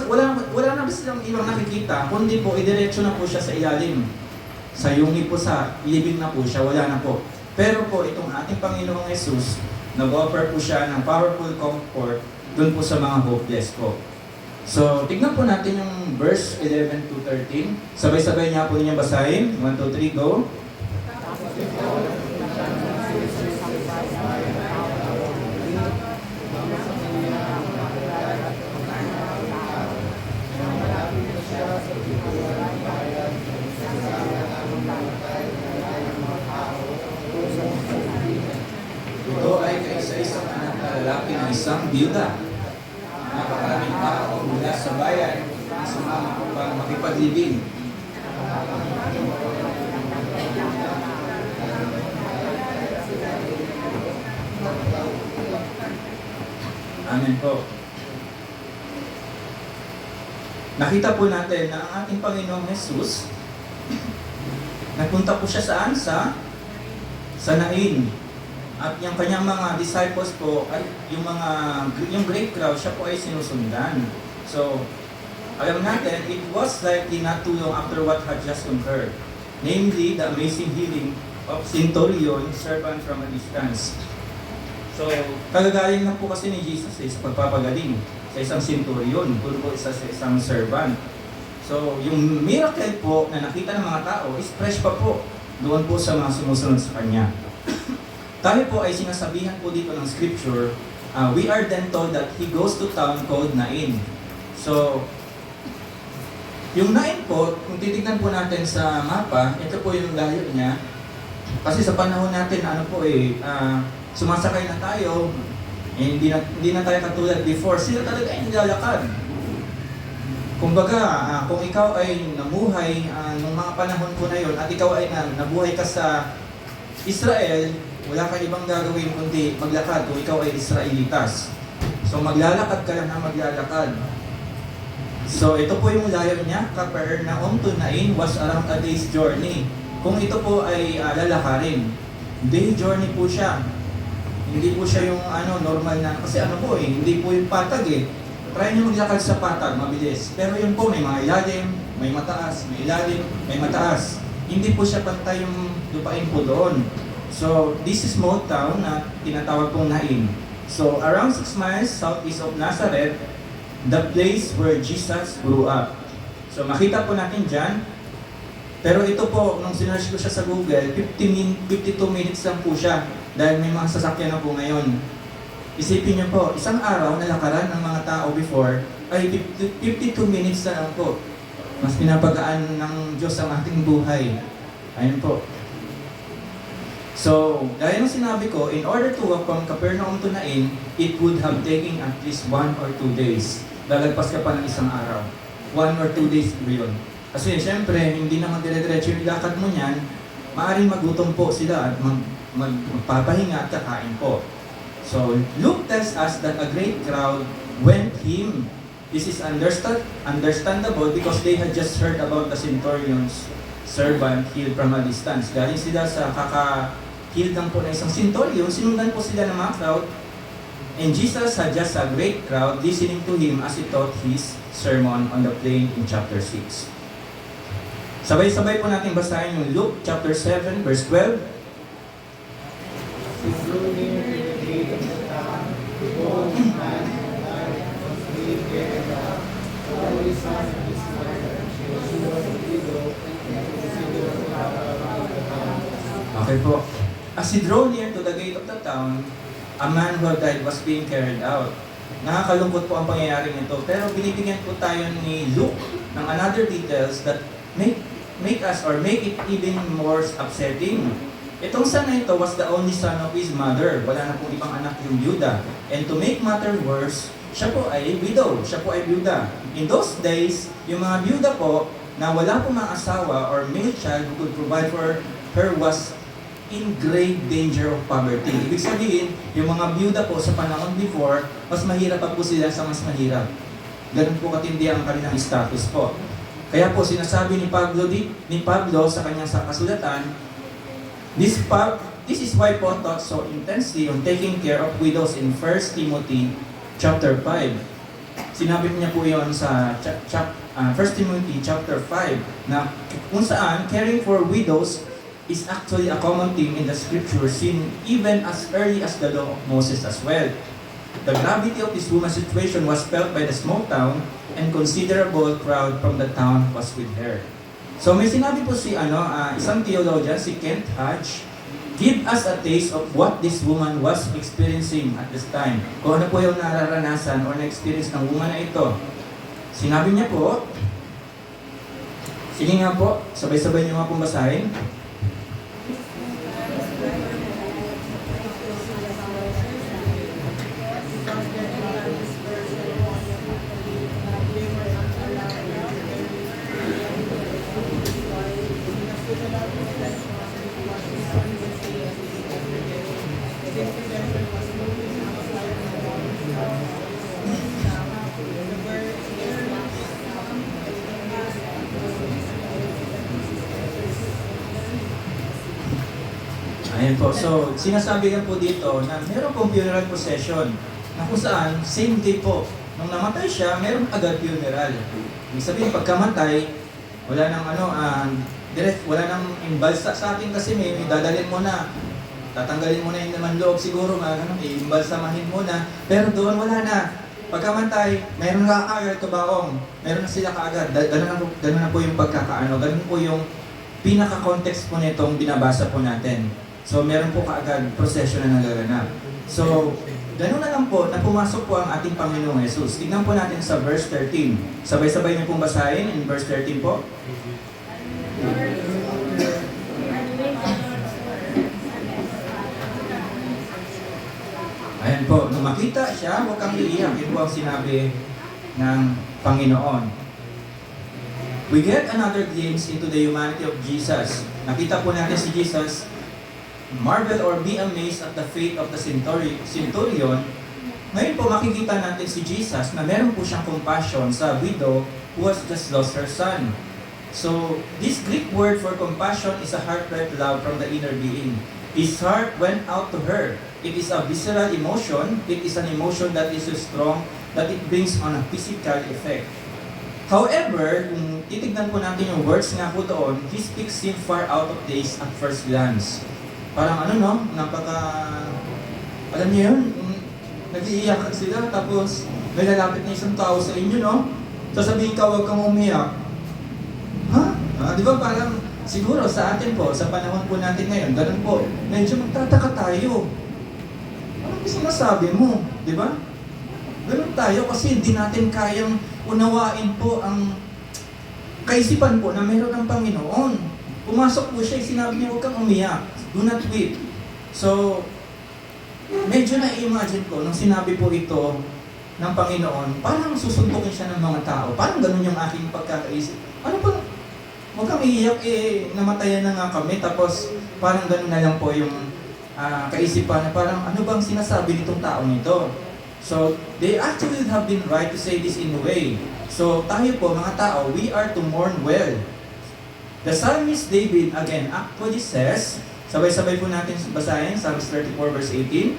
[SPEAKER 6] silang ibang nakikita, kundi po idiretso na po siya sa ilalim. Sa yungi po sa living na po siya, wala na po. Pero po itong ating Panginoong Jesus, nag-offer po siya ng powerful comfort doon po sa mga hopeless po. So, tignan po natin yung verse 11 to 13. Sabay-sabay niya po niya basahin. 1, 2, 3, go! Ito ay kaisa-isang anak na lalaki ng isang byuda. Napakaraming tao mula sa bayan na sumama upang makipaglibing. Amen po. Nakita po natin na ang ating Panginoong Jesus, nagpunta po siya saan? Sa Nain. At yung kanyang mga disciples po, ay yung great crowd, siya po ay sinusundan. So, alam natin, it was likely not too long after what had just occurred. Namely, the amazing healing of centurion, servant from a distance. So, kagagaling lang po kasi ni Jesus sa pagpapagaling sa isang centurion, kung po sa isang servant. So, yung miracle po na nakita ng mga tao is fresh pa po doon po sa mga sumusunod sa kanya. Tayo po ay sinasabihan po dito ng scripture, we are then told that he goes to town called Nain. So, yung Nain po, kung titignan po natin sa mapa, ito po yung layo niya. Kasi sa panahon natin, sumasakay na tayo, hindi na tayo katulad before. Sila talaga ay nilalakad. Kumbaga, kung ikaw ay namuhay nung mga panahon po na yun, at ikaw ay nabuhay ka sa Israel, wala kang ibang gagawin kundi maglakad kung ikaw ay Israelitas. So maglalakad ka lang na maglalakad. So ito po yung layo niya, Capernaum to Nain was around a day's journey. Kung ito po ay lalakarin, day journey po siya. Hindi po siya yung normal na, kasi hindi po yung patag eh. Try nyo maglakad sa patag, mabilis. Pero yun po, may mga ilalim, may mataas, may ilalim, may mataas. Hindi po siya pantay yung lupain po doon. So, this is small town na tinatawag pong Nain. So, around 6 miles southeast of Nazareth, the place where Jesus grew up. So, makita po natin dyan. Pero ito po, nung sinearch ko siya sa Google, 52 minutes lang po siya. Dahil may mga sasakyan na po ngayon. Isipin niyo po, isang araw na lakaran ng mga tao before ay 52 minutes na lang po. Mas pinapagaan ng Diyos ang ating buhay. Ayun po. So, gaya ng sinabi ko, in order to walk from Capernaum to Nain, it would have taken at least 1 or 2 days. Lalagpas ka pa ng isang araw. 1 or 2 days po yun. Kasi syempre, hindi naman dire-diretso yung lakad mo niyan, maaaring magutom po sila at magpapahinga at kakain po. So, Luke tells us that a great crowd went him. This is understandable because they had just heard about the centurion's servant healed from a distance. Galing sila sa kaka-healed lang po na isang centurion, sinundan po sila ng mga crowd. And Jesus had just a great crowd listening to him as he taught his sermon on the plain in chapter 6. Sabay-sabay po natin basahin yung Luke chapter 7 verse 12. Okay po. As he drew near to the gate of the town, a man who had died was being carried out. Nakakalungkot po ang pangyayaring ito, pero binibigyan po tayo ni Luke ng another details that make it even more upsetting. Itong son na ito was the only son of his mother. Wala na pong ibang anak yung byuda. And to make matter worse, siya po ay widow. Siya po ay byuda. In those days, yung mga byuda po na wala pong mga asawa or male child who could provide for her was in great danger of poverty. Ibig sabihin, yung mga byuda po sa panahon before, mas mahirap pa po sila sa mas mahirap. Ganun po katindi ang kanilang status po. Kaya po sinasabi ni Pablo sa kanyang kasulatan, this is why Paul taught so intensely on taking care of widows in 1 Timothy chapter 5. Sinabi niya po yon sa 1 Timothy chapter 5 na kung saan caring for widows is actually a common theme in the scripture seen even as early as the law of Moses as well. The gravity of this woman's situation was felt by the small town and considerable crowd from the town was with her. So may sinabi po si isang theologian, si Kent Hodge, give us a taste of what this woman was experiencing at this time. Kung ano po yung nararanasan or na-experience ng woman na ito. Sinabi niya po, sige nga po, sabay-sabay niyo nga pong basahin. Ayan po. So, sinasabi nga po dito na meron pong funeral procession na kung saan, same day po. Nung namatay siya, meron agad funeral. Ibig sabihin, pagkamatay, wala nang wala nang imbalsa sa atin kasi may dadalhin mo na. Tatanggalin mo na yung naman loob siguro, imbalsamahin mo na. Pero doon wala na. Pagkamatay, meron na kaagad kabaong. Meron na sila kaagad. Ganun na po yung pagkakaano. Ganun po yung pinaka-context po nitong binabasa po natin. So, meron po kaagad procession na nagaganap. So, ganun na lang po na pumasok po ang ating Panginoong Jesus. Tignan po natin sa verse 13. Sabay-sabay niyo pong basahin in verse 13 po. Ayan po, nung makita siya, huwag kang iiyak. Yun po ang sinabi ng Panginoon. We get another glimpse into the humanity of Jesus. Nakita po natin si Jesus, marvel or be amazed at the faith of the centurion Ngayon po, makikita natin si Jesus na meron po siyang compassion sa widow who has just lost her son. So, this Greek word for compassion is a heartfelt love from the inner being. His heart went out to her. It is a visceral emotion. It is an emotion that is so strong that it brings on a physical effect. However, kung titignan po natin yung words nga po doon, he speaks him far out of place at first glance. Parang ano no, alam niyo yun, nag-iiyakan sila, tapos may lalapit na isang tao sa inyo, no? Sasabihin ka, huwag kang umiyak. Ha? Di ba parang, siguro sa atin po, sa panahon po natin ngayon, ganun po, medyo magtataka tayo. Anong sinasabi mo? Di ba? Ganun tayo kasi hindi natin kayang unawain po ang kaisipan po na meron ng Panginoon. Pumasok po siya, sinabi niya, huwag kang umiyak. Do not weep. So, medyo na-imagine ko, nung sinabi po ito ng Panginoon, parang susuntukin siya ng mga tao. Parang ganun yung aking pagkakaisip. Ano ba? Huwag kang iiyak, namatayan na nga kami, tapos parang ganun na lang po yung kaisipan na parang ano bang sinasabi nitong taong ito. So, they actually have been right to say this in a way. So, tayo po mga tao, we are to mourn well. The psalmist David again actually says, sabay-sabay po natin basahin, Psalms 34 verse 18.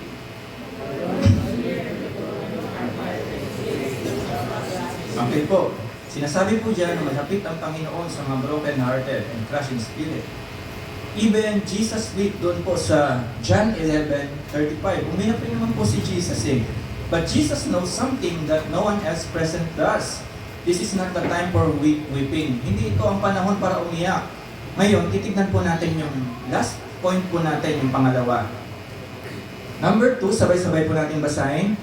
[SPEAKER 6] Okay po. Sinasabi po dyan na malapit ang Panginoon sa mga broken-hearted and crushed in spirit. Even Jesus wept doon po sa John 11:35. Umiyak rin naman po si Jesus eh. But Jesus knows something that no one else present does. This is not the time for weeping. Hindi ito ang panahon para umiyak. Ngayon, titignan po natin yung last point po natin, yung pangalawa. Number 2, sabay-sabay po natin basahin.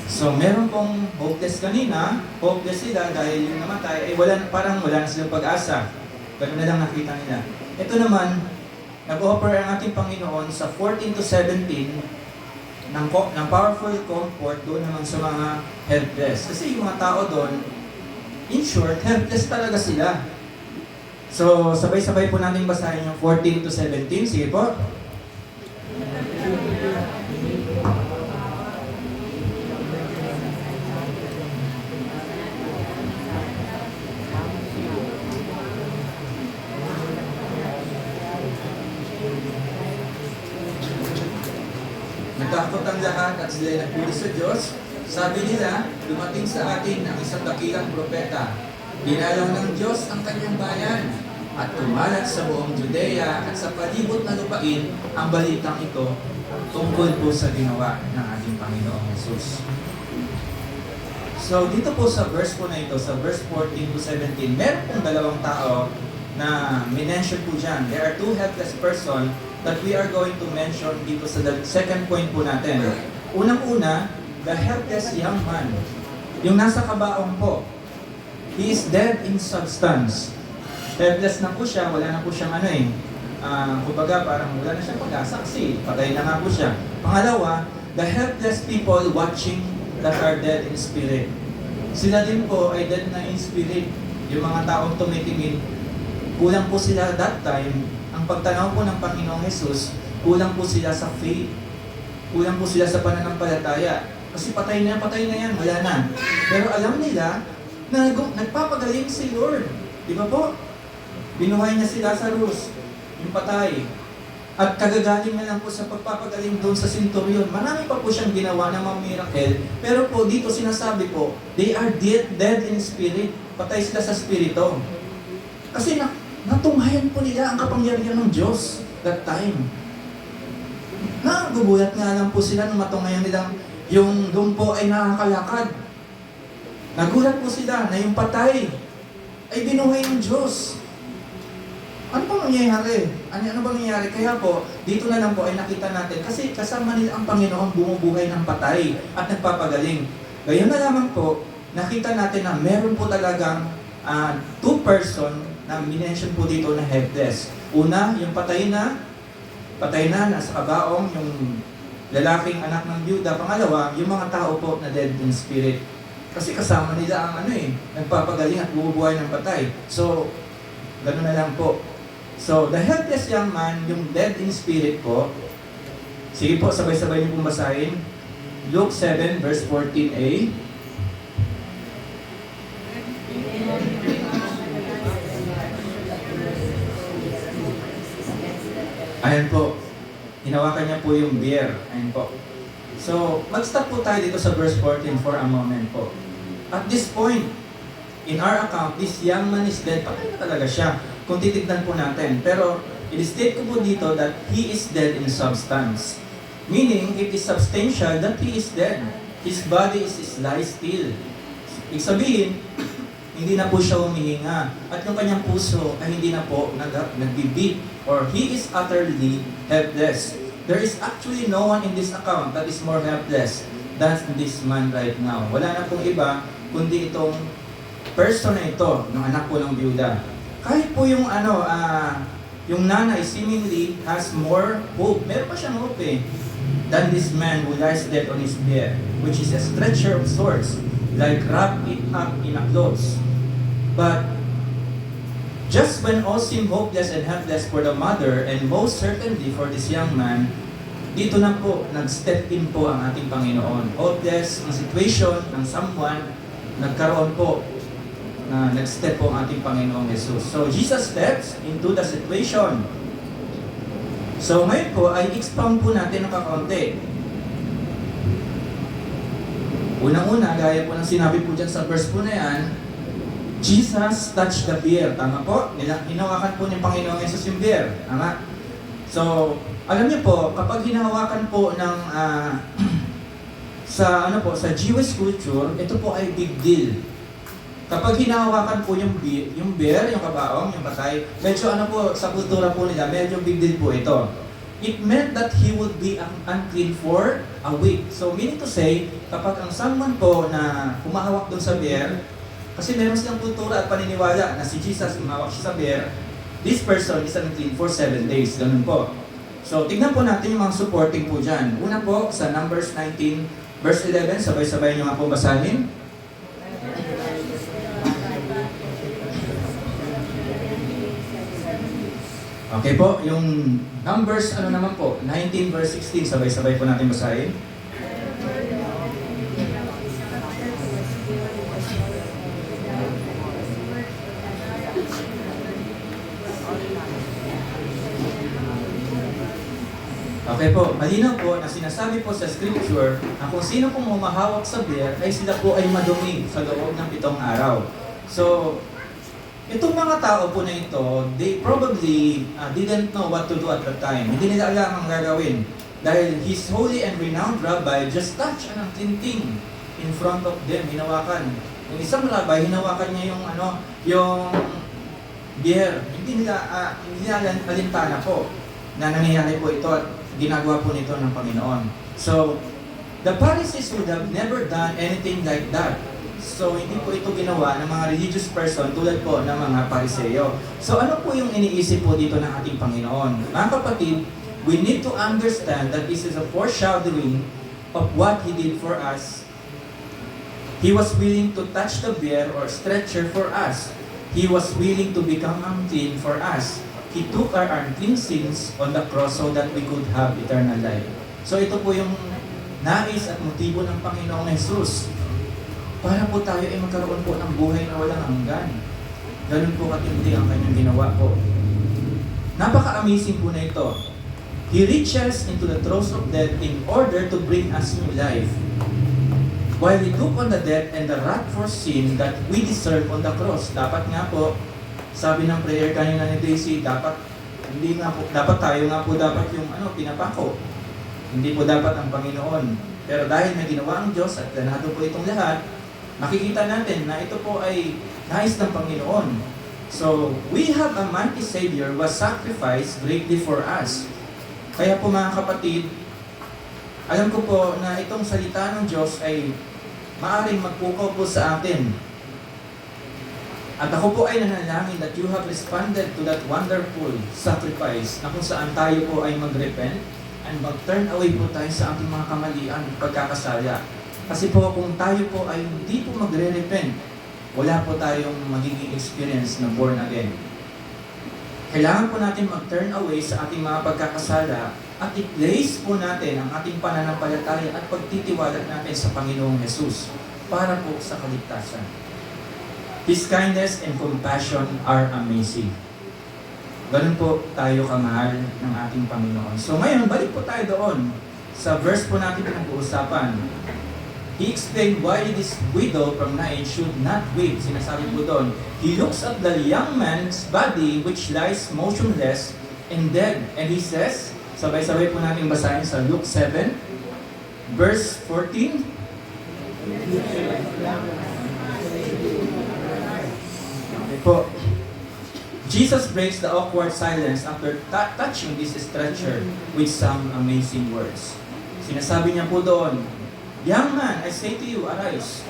[SPEAKER 6] So, meron pong hopeless kanina, hopeless sila dahil yung namatay, parang wala na silang pag-asa. Ganun na lang nakita nila. Ito naman, nag-offer ang ating Panginoon sa 14 to 17 ng powerful comfort doon naman sa mga helpless. Kasi yung mga tao doon, in short, helpless talaga sila. So, sabay-sabay po natin basahin yung 14 to 17. Sige po. Natakot ang lahat at sila'y nagpuli sa Diyos. Sabi nila, dumating sa atin ang isang dakilang propeta. Dinalaw ng Diyos ang kanyang bayan at kumalat sa buong Judea at sa palibot na lupain ang balitang ito tungkol po sa ginawa ng ating Panginoong Jesus. So dito po sa verse po na ito, sa verse 14 to 17, meron pong dalawang tao na minention po dyan. There are two helpless persons that we are going to mention dito sa second point po natin. Unang-una, the helpless young man. Yung nasa kabaong po. He is dead in substance. Helpless na po siya, wala na po siyang kumbaga parang wala na siyang pag-asa kasi patay na nga po siya. Pangalawa, the helpless people watching that are dead in spirit. Sila din po ay dead na in spirit. Yung mga taong tumitingin, kulang po sila that time. Ang pagtanaw po ng Panginoong Jesus, kulang po sila sa faith. Kulang po sila sa pananampalataya. Kasi patay na yan, wala na. Pero alam nila na nagpapagaling si Lord. Di ba po? Binuhay niya si Lazarus, yung patay. At kagagaling na lang po sa pagpapagaling doon sa centurion. Marami pa po siyang ginawa ng mga miracle. Pero po dito sinasabi po, they are dead in spirit. Patay sila sa spirito. Kasi natunghayan po nila ang kapangyarihan ng Diyos that time. Nagugulat nga lang po sila nung matunghayan nilang yung doon po ay nakakalakad. Nagulat po sila na yung patay ay binuhay ng Diyos. Ano bang nangyayari? Ano bang nangyayari? Kaya po, dito na lang po ay nakita natin kasi kasama nila ang Panginoon bumubuhay ng patay at nagpapagaling. Gayon na lamang po, nakita natin na meron po talagang two person na minention po dito na helpless. Una, yung patay na, nasa kabaong, yung lalaking anak ng byuda. Pangalawa, yung mga tao po na dead in spirit. Kasi kasama nila ang nagpapagaling at bumubuhay ng patay. So, gano'n na lang po. So, the helpless young man, yung dead in spirit po, Sige po, sabay-sabay niyo pong basahin. Luke 7 verse 14a. Ayan po. Hinawakan niya po yung beer. Ayan po. So, mag-stop po tayo dito sa verse 14 for a moment po. At this point, in our account, this young man is dead. Patay na talaga siya kung titignan po natin. Pero, i-state ko po dito that he is dead in substance. Meaning, it is substantial that he is dead. His body is lies still. Ibig sabihin, hindi na po siya humihinga. At yung kanyang puso ay hindi na po nagbibeat. Or he is utterly helpless. There is actually no one in this account that is more helpless than this man right now. Wala na pong iba, kundi itong person na ito, ng anak po ng byuda. Kahit po yung yung nanay seemingly has more hope. Meron pa siyang hope than this man who lies dead on his bed, which is a stretcher of sorts, like wrapped it up in a clothes. But just when all seem hopeless and helpless for the mother, and most certainly for this young man, dito na po, nag-step in po ang ating Panginoon. Hopeless ang situation ng someone, nagkaroon po na nag-step po ang ating Panginoong Jesus. So, Jesus steps into the situation. So, ngayon po ay expound po natin ng kakaunti. Unang-una, gaya po ng sinabi po dyan sa verse po na yan, Jesus touched the bear. Tama po? Hinawakan po ni Panginoong Jesus yung bear. Tama? So, alam niyo po, kapag hinawakan po ng sa Jewish culture, ito po ay big deal. Kapag hinahawakan po yung bear, yung kabaong, yung patay, medyo sa kultura po nila, medyo big deal po ito. It meant that he would be unclean for a week. So meaning to say, kapag ang someone po na humahawak doon sa bear, kasi meron silang kultura at paniniwala na si Jesus humawak siya sa bear, this person is unclean for 7 days. Ganun po. So tignan po natin yung mga supporting po dyan. Una po, sa Numbers 19, verse 11, sabay-sabay nyo nga po basahin. Okay po, yung Numbers, naman po, 19 verse 16, sabay-sabay po natin basahin. Okay po, malinaw po na sinasabi po sa scripture na kung sino pong humahawak sa bear ay sila po ay madumi sa loob ng 7 araw. So, itong mga tao po na ito, they probably didn't know what to do at that time. Hindi nila alam ang gagawin. Dahil his holy and renowned rabbi just touched an unclean thing in front of them, hinawakan. Yung isang rabbi, hinawakan niya yung bear. Hindi nila alintana po na nangyayari po ito at ginagawa po nito ng Panginoon. So, the Pharisees would have never done anything like that. So, hindi po ito ginawa ng mga religious person tulad po ng mga Pariseo. So, ano po yung iniisip po dito ng ating Panginoon? Mga kapatid, we need to understand that this is a foreshadowing of what He did for us. He was willing to touch the bear or stretcher for us. He was willing to become unclean for us. He took our unclean sins on the cross so that we could have eternal life. So, ito po yung nais at motibo ng Panginoong Jesus. Para po tayo ay magkaroon po ng buhay na walang hanggan. Ganun po katindi ang kanyang ginawa po. Napaka-amazing po na ito. He reaches into the throes of death in order to bring us new life. While He took on the death and the wrath for sin that we deserve on the cross. Dapat nga po, sabi ng prayer kanina ni Daisy, dapat tayo nga po dapat yung pinapako. Hindi po dapat ang Panginoon. Pero dahil may ginawa ang Diyos at planado po itong lahat, makikita natin na ito po ay nais ng Panginoon. So, we have a mighty Savior who was sacrificed greatly for us. Kaya po mga kapatid, alam ko po na itong salita ng Diyos ay maaaring magpukaw po sa atin. At ako po ay nanalangin that you have responded to that wonderful sacrifice na kung saan tayo po ay mag-repent and mag-turn away po tayo sa ating mga kamalian at pagkakasala. Kasi po kung tayo po ay hindi po magre-repent, wala po tayong magiging experience na born again. Kailangan po natin mag-turn away sa ating mga pagkakasala at i-place po natin ang ating pananampalataya at pagtitiwala natin sa Panginoong Jesus para po sa kaligtasan. His kindness and compassion are amazing. Ganun po tayo kamahal ng ating Panginoon. So ngayon, balik po tayo doon sa verse po natin pinag-uusapan. He explained why this widow from Nain should not weep. Sinasabi po doon, he looks at the young man's body which lies motionless and dead. And he says, sabay-sabay po natin basahin sa Luke 7, verse 14. Okay po. Jesus breaks the awkward silence after touching this stretcher with some amazing words. Sinasabi niya po doon, young man, I say to you, arise.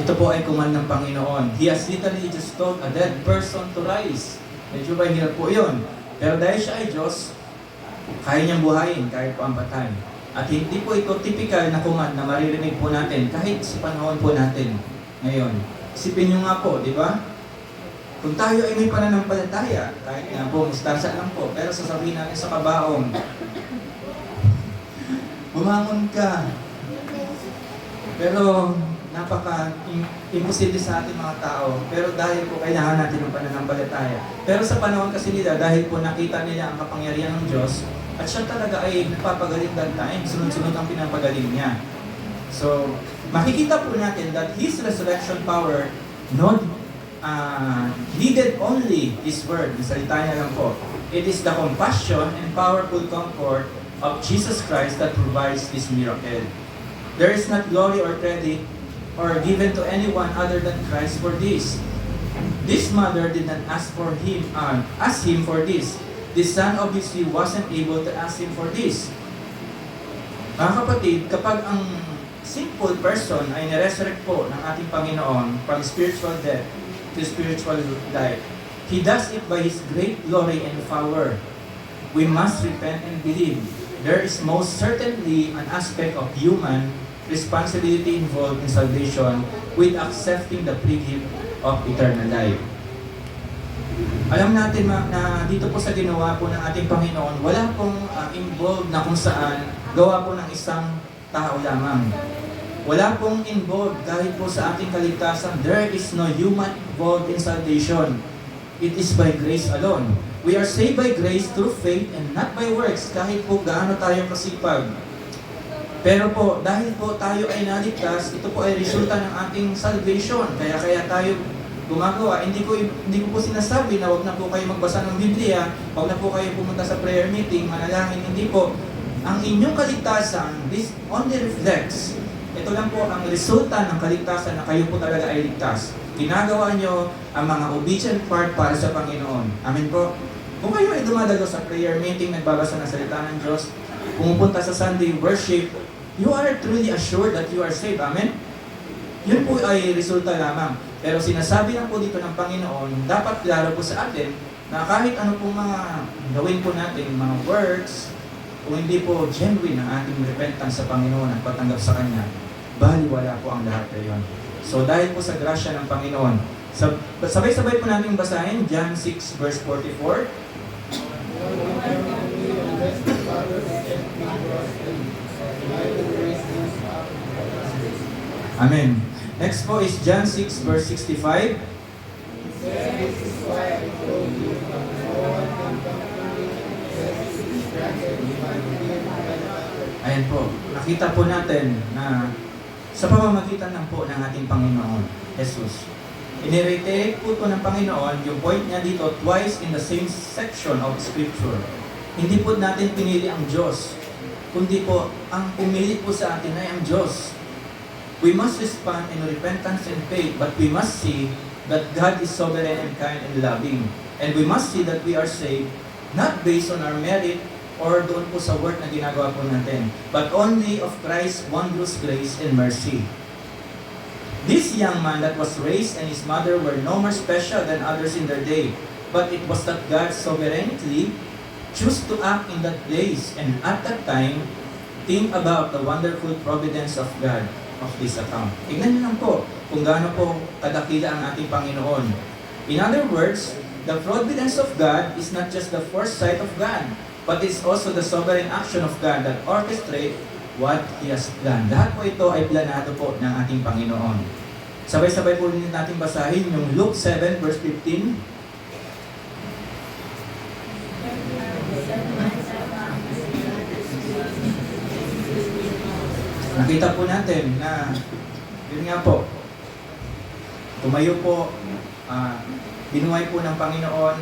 [SPEAKER 6] Ito po ay command ng Panginoon. He has literally just told a dead person to rise. Medyo ba hirap po yun? Pero dahil siya ay Diyos, kaya niyang buhayin kahit po ang patay. At hindi po ito typical na command na maririnig po natin kahit sa panahon po natin ngayon. Isipin niyo nga po, di ba? Kung tayo ay may pananampalataya, kahit nga po, mustasa lang po, pero sasabihin natin sa kabaong, bumangon ka. Pero napaka-imposible sa ating mga tao. Pero dahil po kailangan natin ng pananampalataya. Pero sa panahon kasi nila, dahil po nakita nila ang kapangyarihan ng Diyos, at siya talaga ay nagpapagaling that time, sunod-sunod ang pinapagaling niya. So, makikita po natin that His resurrection power needed only His word. Salita niya lang po. It is the compassion and powerful comfort of Jesus Christ that provides this miracle. There is not glory or credit or given to anyone other than Christ for this. This mother did not ask him for this. The son obviously wasn't able to ask him for this. Mga kapatid, kapag ang simple person ay niresurrect po ng ating Panginoon from spiritual death to spiritual life, He does it by His great glory and power. We must repent and believe. There is most certainly an aspect of human responsibility involved in salvation with accepting the free gift of eternal life. Alam natin na dito po sa ginawa po ng ating Panginoon, wala pong involved na kung saan gawa po ng isang tao lamang. Wala pong involved kahit po sa ating kaligtasan. There is no human involved in salvation. It is by grace alone. We are saved by grace through faith and not by works, kahit po gaano tayo kasipag. Pero po, dahil po tayo ay naligtas, ito po ay resulta ng ating salvation. Kaya tayo gumagawa. Hindi ko po sinasabi na wag na po kayo magbasa ng Biblia, wag na po kayo pumunta sa prayer meeting, manalangin. Hindi po. Ang inyong kaligtasan, this only reflects. Ito lang po ang resulta ng kaligtasan na kayo po talaga ay ligtas. Ginagawa nyo ang mga obedient part para sa Panginoon. Amen po. Kung kayo ay dumadalo sa prayer meeting, nagbabasa ng salita ng Diyos, pumupunta sa Sunday worship, you are truly assured that you are saved. Amen? Yun po ay resulta lamang. Pero sinasabi lang po dito ng Panginoon, dapat klaro po sa atin na kahit ano pong mga gawin po natin, mga works, kung hindi po genuine ang ating repentance sa Panginoon at patanggap sa Kanya, baliwala po ang lahat na yun. So dahil po sa grasya ng Panginoon, sabay-sabay po natin basahin, John 6 verse 44. Amen. Next po is John 6 verse 65. Ayan po, nakita po natin na sa pamamagitan lang po ng ating Panginoon, Jesus. Inireiterate po ito ng Panginoon, yung point niya dito twice in the same section of Scripture. Hindi po natin pinili ang Diyos, kundi po ang pumili po sa atin ay ang Diyos. We must respond in repentance and faith, but we must see that God is sovereign and kind and loving. And we must see that we are saved, not based on our merit, or doon po sa work na ginagawa po natin, but only of Christ's wondrous grace and mercy. This young man that was raised and his mother were no more special than others in their day, but it was that God sovereignly chose to act in that place, and at that time, think about the wonderful providence of God of this account. Tignan niyo lang po kung gaano po kadakila ang ating Panginoon. In other words, the providence of God is not just the foresight of God, but it's also the sovereign action of God that orchestrate what He has planned. Lahat po ito ay planado po ng ating Panginoon. Sabay-sabay po rin natin basahin yung Luke 7 verse 15. Nakita po natin na yun nga po, tumayo po, binuhay po ng Panginoon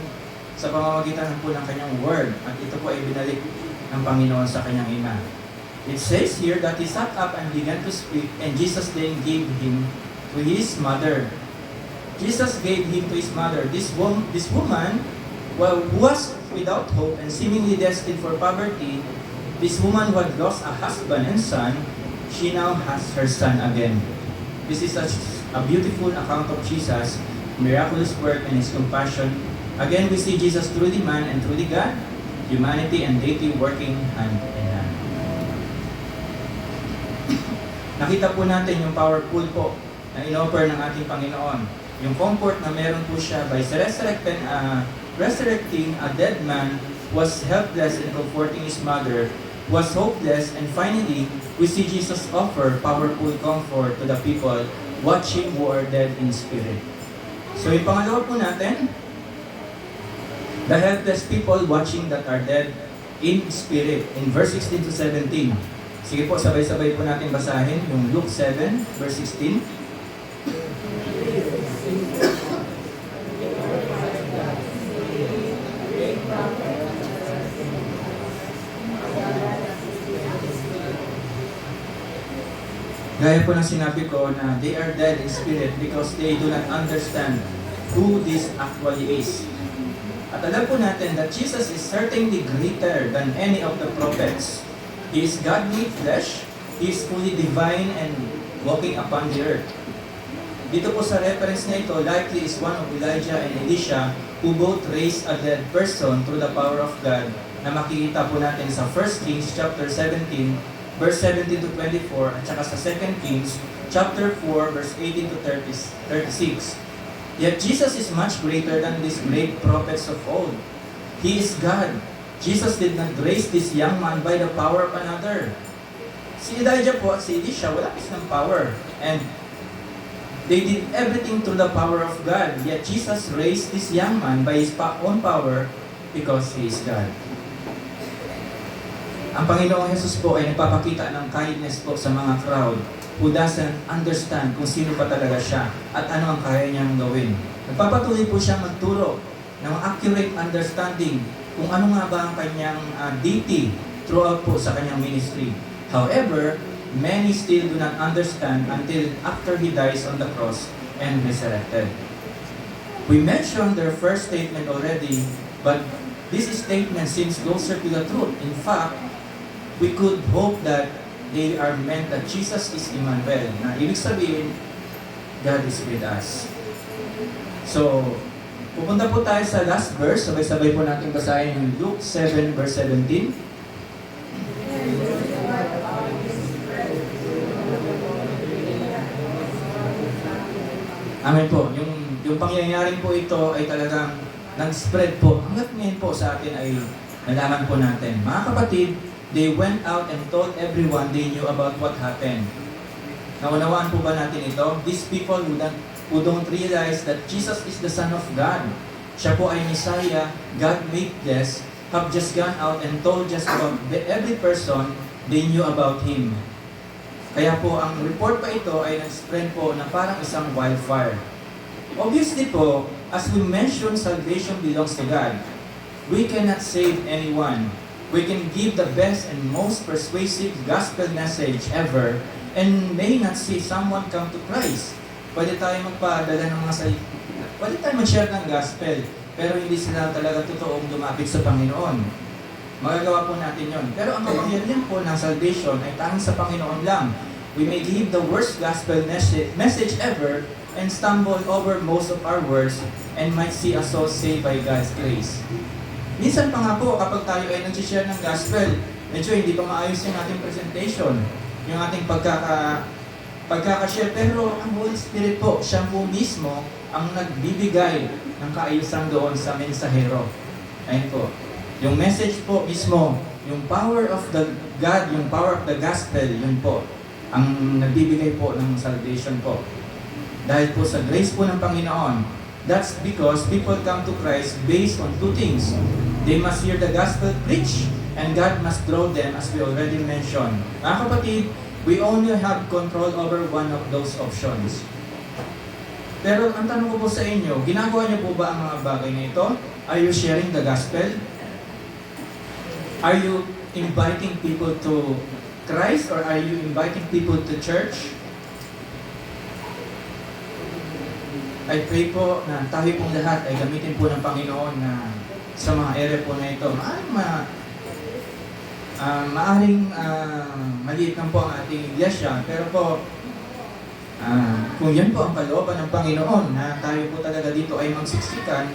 [SPEAKER 6] sa pamamagitan po ng kanyang word, at ito po ay binalik ng Panginoon sa kanyang ina. It says here that he sat up and began to speak, and Jesus then gave him to his mother. Jesus gave him to his mother. This woman, well, who was without hope and seemingly destined for poverty, this woman who had lost a husband and son, she now has her son again. This is such a beautiful account of Jesus' miraculous work and His compassion. Again, we see Jesus truly man and truly God, humanity and deity working hand in hand. Nakita po natin yung powerful po na in-offer ng ating Panginoon. Yung comfort na meron po siya by resurrecting a dead man, was helpless and comforting his mother, was hopeless, and finally, we see Jesus offer powerful comfort to the people watching who are dead in spirit. So yung pangalawa po natin, the helpless people watching that are dead in spirit, in verse 16 to 17. Sige po, sabay-sabay po natin basahin yung Luke 7, verse 16. Gaya po ng sinabi ko na they are dead in spirit because they do not understand who this actually is. At alam po natin that Jesus is certainly greater than any of the prophets. He is God made flesh, He is fully divine and walking upon the earth. Dito po sa reference na ito, likely is one of Elijah and Elisha who both raised a dead person through the power of God na makikita po natin sa 1 Kings chapter 17 verse 17 to 24 at saka sa 2 Kings chapter 4 verse 18 to 36. Yet Jesus is much greater than these great prophets of old. He is God. Jesus did not raise this young man by the power of another. Si Elijah po at si Elisha, wala pa silang power. And they did everything through the power of God. Yet Jesus raised this young man by His own power because He is God. Ang Panginoong Jesus po ay nagpapakita ng kindness po sa mga crowd who doesn't understand kung sino pa talaga siya at ano ang kaya niyang gawin. Nagpapatuloy po siyang magturo ng accurate understanding kung ano nga ba ang kanyang deity throughout po sa kanyang ministry. However, many still do not understand until after He dies on the cross and resurrected. We mentioned their first statement already, but this statement seems closer to the truth. In fact, we could hope that they are meant that Jesus is Emmanuel. Na ibig sabihin, God is with us. So, pupunta po tayo sa last verse. Sabay-sabay po natin basahin yung Luke 7 verse 17. Amen po. Yung pangyayari po ito ay talagang nag-spread po. Hanggat ngayon po sa atin ay nalaman po natin. Mga kapatid, they went out and told everyone they knew about what happened. Naunawaan po ba natin ito? These people who don't realize that Jesus is the Son of God. Siya po ay Messiah, God made flesh, have just gone out and told just about every person they knew about Him. Kaya po, ang report pa ito ay nag-spread po na parang isang wildfire. Obviously po, as we mentioned, salvation belongs to God. We cannot save anyone. We can give the best and most persuasive gospel message ever and may not see someone come to Christ. Pwede tayo magpadala ng mga pwede tayo mag-share ng gospel, pero hindi sila talaga totoong lumapit sa Panginoon. Magagawa po natin yon. Pero ang kapangyarihan po ng salvation ay tanging sa Panginoon lang. We may give the worst gospel message ever and stumble over most of our words and might see a soul saved by God's grace. Minsan pa nga po, kapag tayo ay nag-share ng gospel, medyo hindi pa maayos yung ating presentation, yung ating pagkaka-share. Pero ang Holy Spirit po, siya po mismo ang nagbibigay ng kaayusan doon sa mensahero. Ayun po. Yung message po mismo, yung power of the God, yung power of the gospel, yun po, ang nagbibigay po ng salvation po. Dahil po sa grace po ng Panginoon, that's because people come to Christ based on two things. They must hear the gospel preached, and God must draw them, as we already mentioned. Mga kapatid, we only have control over one of those options. Pero ang tanong ko po sa inyo, ginagawa niyo po ba ang mga bagay na ito? Are you sharing the gospel? Are you inviting people to Christ, or are you inviting people to church? I pray po na tayo pong lahat ay gamitin po ng Panginoon na sa mga area po na ito. Maaring maliit lang po ang ating iglesia, pero po, kung yan po ang kalooban ng Panginoon na tayo po talaga dito ay magsiksikan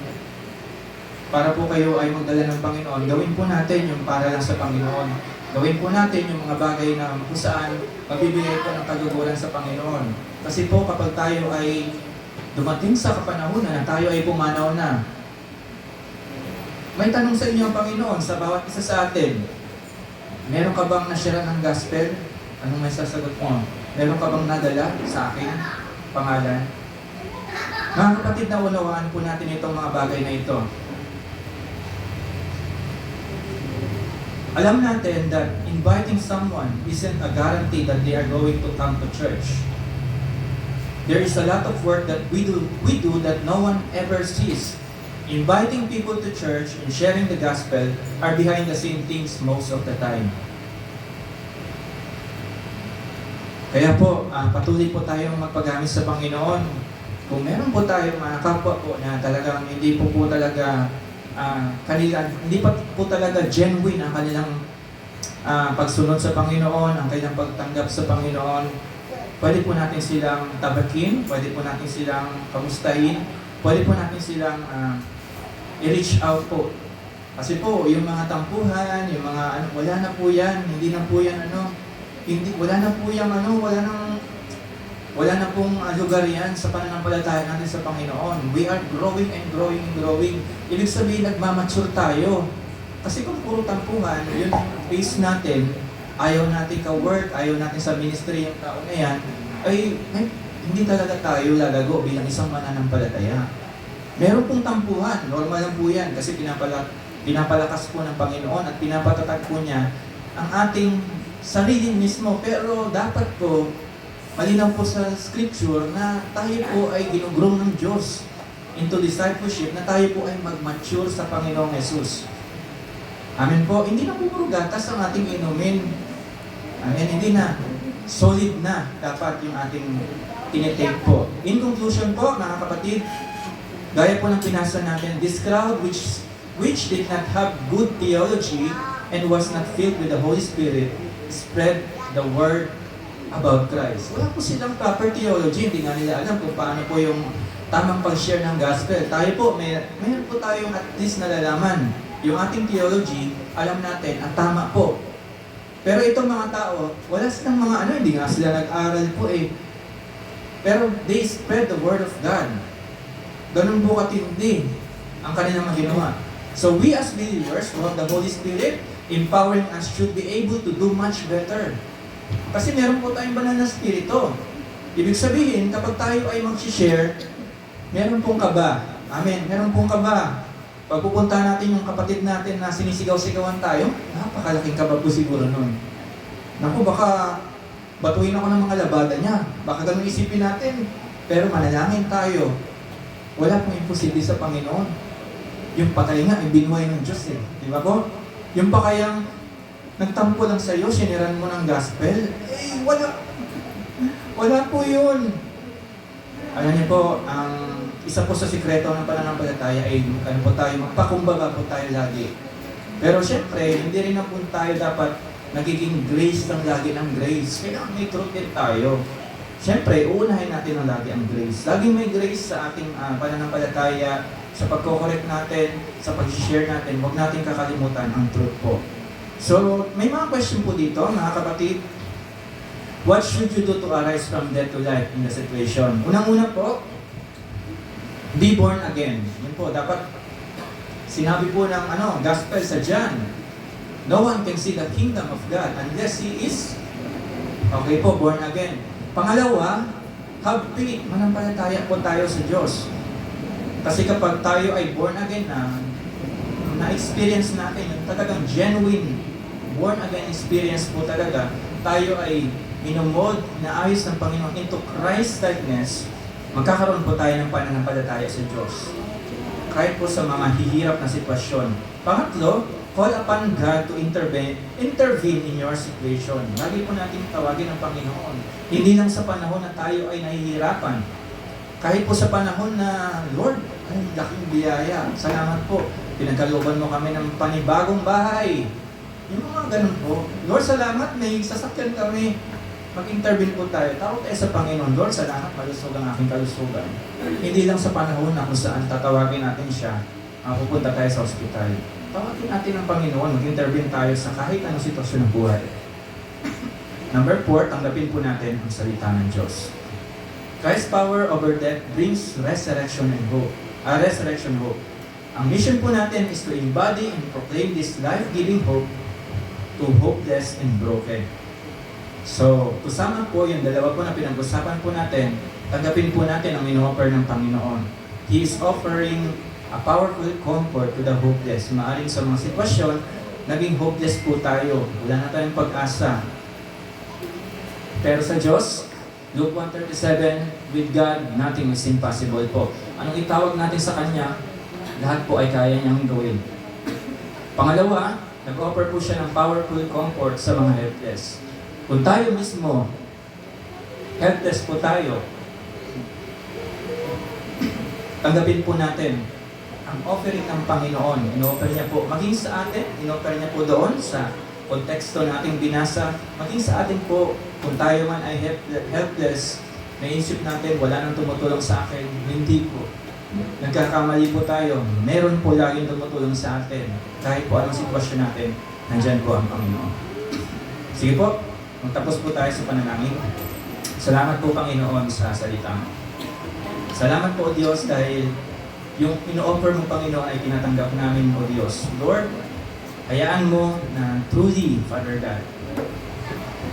[SPEAKER 6] para po kayo ay magdala ng Panginoon, gawin po natin yung para lang sa Panginoon. Gawin po natin yung mga bagay na kung saan magbibigay po ng kagugulan sa Panginoon. Kasi po kapag tayo ay dumating sa kapanahunan na tayo ay pumanaw na, may tanong sa inyo ang Panginoon sa bawat isa sa atin. Meron ka bang nasyara ng gospel? Anong may sasagot mo? Meron ka bang nadala sa akin pangalan? Mga kapatid, na unawaan po natin itong mga bagay na ito. Alam natin that inviting someone isn't a guarantee that they are going to come to church. There is a lot of work that we do that no one ever sees. Inviting people to church and sharing the gospel are behind the scene things most of the time. Kaya po, patuloy po tayong magpagamit sa Panginoon. Kung meron po tayong mga kapwa po na talagang hindi po talaga hindi pa po talaga genuine ang kanilang pagsunod sa Panginoon, ang kanilang pagtanggap sa Panginoon, pwede po natin silang tabakin, pwede po natin silang kamustahin, pwede po natin silang i-reach out po. Kasi po, yung mga tampuhan, yung mga wala na po yan, hindi na po yan wala na po yung wala na pong lugar yan sa pananampalataya natin sa Panginoon. We are growing and growing and growing. Ibig sabihin, nagmamature tayo. Kasi kung puro tampuhan, yun ang pace natin, ayaw natin ka-work, ayaw natin sa ministry yung tao na yan, ay hindi talaga tayo lalago bilang isang mananampalataya. Meron pong tampuhan, normal lang po yan, kasi pinapalakas po ng Panginoon at pinapatatag po niya ang ating sarili mismo. Pero dapat po, malinaw po sa scripture na tayo po ay ginugrow ng Diyos into discipleship, na tayo po ay mag-mature sa Panginoong Jesus. Amen po. Hindi na po puro gatas ang ating inumin. Amen. Hindi na. Solid na dapat yung ating tinitake po. In conclusion po, mga kapatid, gaya po ng pinasa natin, this crowd which did not have good theology and was not filled with the Holy Spirit spread the word about Christ. Wala po silang proper theology, hindi nga nila alam kung paano po yung tamang pag-share ng gospel. Tayo po, mayroon po tayong at least nalalaman. Yung ating theology, alam natin, ang tama po. Pero itong mga tao, wala silang mga hindi nga sila nag-aral po eh. Pero they spread the word of God. Ganun po katindi ang kanilang ginawa. So we as believers, who have the Holy Spirit, empowering us, should be able to do much better. Kasi meron po tayong banal na spirito. Ibig sabihin, kapag tayo ay mag-share, meron pong kaba. Amen. Meron pong kaba. Pag pupunta natin yung kapatid natin na sinisigaw-sigawan tayo, napakalaking kaba po siguro nun. Naku, baka batuhin ako ng mga labada niya. Baka ganun isipin natin. Pero manalangin tayo. Wala pong imposible sa Panginoon. Yung patay nga, ibinuhay ng Diyos eh. Di ba po? Yung pa kayang nagtampo lang sa'yo, siniran mo ng gospel, wala po yun. Alam niyo po, ang isa po sa sikreto ng pananampalataya ay magpakumbaga po tayo lagi. Pero syempre, hindi rin na po tayo dapat nagiging grace ng lagi ng grace. Kailangan may truth din tayo. Syempre, uunahin natin ang lagi ang grace. Laging may grace sa ating pananampalataya, sa pagko-correct natin, sa pag-share natin, huwag natin kakalimutan ang truth po. So, may mga question po dito, mga kapatid. What should you do to arise from death to life in the situation? Unang-una po, be born again. Yun po, dapat sinabi po ng gospel sa John, no one can see the kingdom of God unless he is, okay po, born again. Pangalawa, have faith, manampalataya po tayo sa Diyos. Kasi kapag tayo ay born again na-experience natin yung talagang genuine born again experience po talaga, tayo ay inomold na ayos ng Panginoon into Christ-likeness, magkakaroon po tayo ng pananampalataya sa Diyos. Kahit po sa mga hihirap na sitwasyon. Pangatlo, call upon God to intervene in your situation. Lagi po natin tawagin ang Panginoon. Hindi lang sa panahon na tayo ay nahihirapan. Kahit po sa panahon na, Lord, ay laking biyaya. Salamat po. Pinagkalooban mo kami ng panibagong bahay. Yung mga ganun po. Lord, salamat, may sasakyan kami. Mag-intervene po tayo. Tawag tayo sa Panginoon. Lord, salamat, malusog ang aking kalusugan. Hindi lang sa panahon na kung saan tatawagin natin siya, pupunta tayo sa ospital. Tawagin natin ang Panginoon, mag-intervene tayo sa kahit anong sitwasyon ng buhay. Number 4, tanggapin po natin ang salita ng Diyos. Christ's power over death brings resurrection and hope. Resurrection hope. Ang mission po natin is to embody and proclaim this life-giving hope to hopeless and broken. So, kusama po yung dalawa po na pinag-usapan po natin, tanggapin po natin ang ino-offer ng Panginoon. He is offering a powerful comfort to the hopeless. Maaring sa mga sitwasyon, naging hopeless po tayo. Wala na tayong pag-asa. Pero sa Diyos, Luke 1:37, with God, nothing is impossible po. Anong itawag natin sa Kanya, lahat po ay kaya niyang gawin. Pangalawa, nag-offer po siya ng powerful comfort sa mga helpless. Kung tayo mismo, helpless po tayo, tanggapin po natin ang offering ng Panginoon. In-offer niya po, maging sa atin, in-offer niya po doon sa konteksto nating binasa, maging sa atin po, kung tayo man ay helpless, naisip natin, wala nang tumutulong sa akin, hindi po. Nagkakamali po tayo, meron po laging tumutulong sa atin. Kahit po anong sitwasyon natin, nandyan po ang Panginoon. Sige po, magtapos po tayo sa panalangin. Salamat po Panginoon sa salita mo. Salamat po Diyos dahil yung ino-offer mo Panginoon ay tinatanggap namin o Diyos. Lord, hayaan mo na truly, Father God,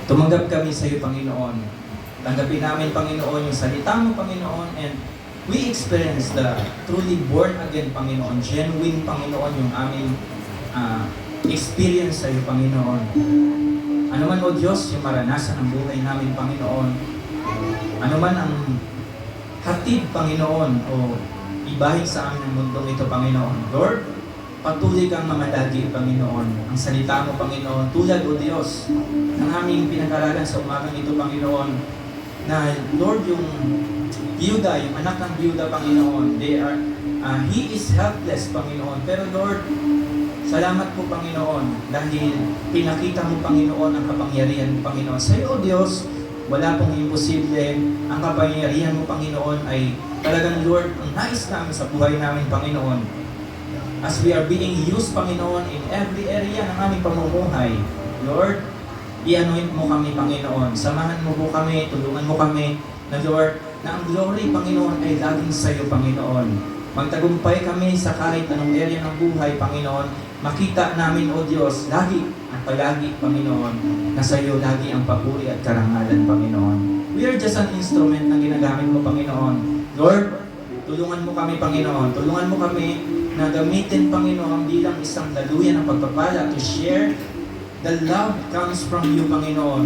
[SPEAKER 6] tumanggap kami sa iyo Panginoon. Tanggapin namin Panginoon yung salita mo Panginoon, and we experience the truly born again Panginoon, genuine Panginoon yung aming experience sa iyo Panginoon. Ano man o Diyos yung maranasan ng buhay namin Panginoon, ano man ang hatid Panginoon o ibahin sa amin ng mundong ito Panginoon, Lord, patuloy kang mamalagi Panginoon ang salita mo Panginoon, tulad o Diyos ng aming pinag-aralan sa umagang ito Panginoon, na Lord yung biyuda, yung anak ng biyuda Panginoon, he is helpless Panginoon, pero Lord, salamat po Panginoon dahil pinakita mo Panginoon ang kapangyarihan mo Panginoon. Sa iyo Diyos, wala pong imposible. Ang kapangyarihan mo Panginoon ay talagang Lord, ang nais namin sa buhay namin Panginoon. As we are being used Panginoon in every area ng aming pamumuhay, Lord, i-anoint mo kami Panginoon. Samahan mo po kami, tulungan mo kami na Lord, na ang glory Panginoon ay laging sa iyo Panginoon. Magtagumpay kami sa kahit anong area ng buhay Panginoon. Makita namin, O Diyos, lagi at palagi, Panginoon, na sa iyo lagi ang papuri at karangalan, Panginoon. We are just an instrument na ginagamit mo, Panginoon. Lord, tulungan mo kami, Panginoon. Tulungan mo kami na gamitin, Panginoon, bilang isang daluyan ng pagpapala to share the love comes from you, Panginoon.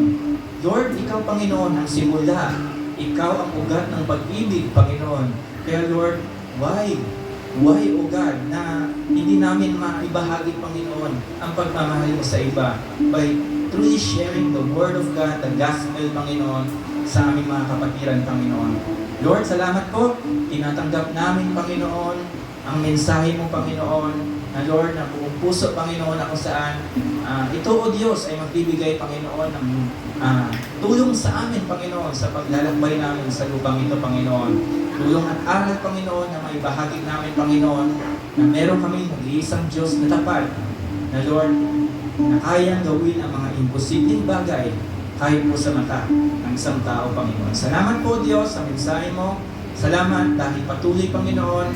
[SPEAKER 6] Lord, ikaw, Panginoon, ang simula. Ikaw ang ugat ng pag-ibig, Panginoon. Kaya, Lord, why, O God, na hindi namin maibahagi, Panginoon, ang pagmamahal mo sa iba by truly sharing the Word of God, the Gospel, Panginoon, sa aming mga kapatiran, Panginoon. Lord, salamat po. Tinatanggap namin, Panginoon, ang mensahe mo, Panginoon, na Lord, na buong puso, Panginoon, na kung saan ito, O Diyos, ay magbibigay, Panginoon, ng tulong sa amin, Panginoon, sa paglalakbay namin sa lupang ito, Panginoon. Tulong at aral, Panginoon, na may bahagi namin, Panginoon, na meron kami nag-iisang Diyos na tapat, na Lord, na kayang gawin ang mga imposibleng bagay kahit po sa mata ng isang tao, Panginoon. Salamat po, Diyos, sa mensahe mo. Salamat dahil patuloy, Panginoon,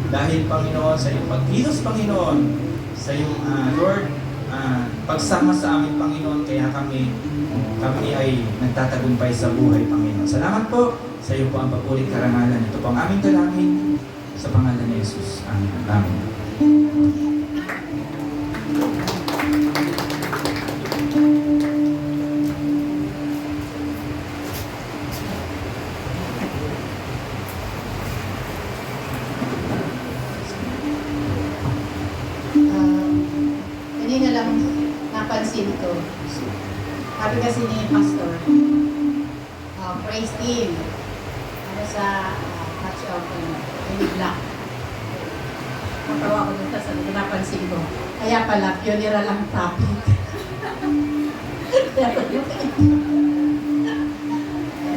[SPEAKER 6] dahil, Panginoon, sa iyong pagkilos, Panginoon, sa iyong, Lord, pagsama sa amin, Panginoon, kaya kami ay nagtatagumpay sa buhay, Panginoon. Salamat po sa iyo po ang papulit karangalan. Ito po ang aming dalangin sa pangalan ni Jesus. Amen. Amen.
[SPEAKER 4] Kanina lang napansin ko. Sabi kasi ni Pastor, praise team. Ano sa catch up in black. Matawa ko dun sa napansin ko. Kaya pala, funeral ang topic.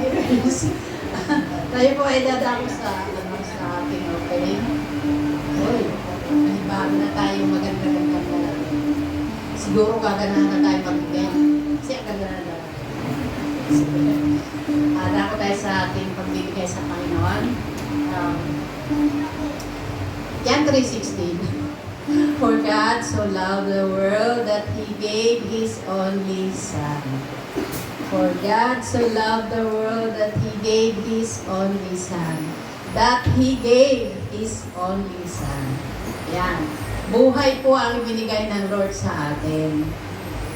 [SPEAKER 4] Anyways, tayo po ay dadako sa ating opening. Uy, bago na tayo maganda-ganda na. Siguro gaganahan na tayo magbigay. Kasi ang gaganahan na. Dako tayo sa ating pagbibigay sa Panginoon. John 3:16. For God so loved the world that He gave His only Son. For God so loved the world that He gave His only Son. That He gave His only Son. Yan. Buhay po ang ibinigay ng Lord sa atin.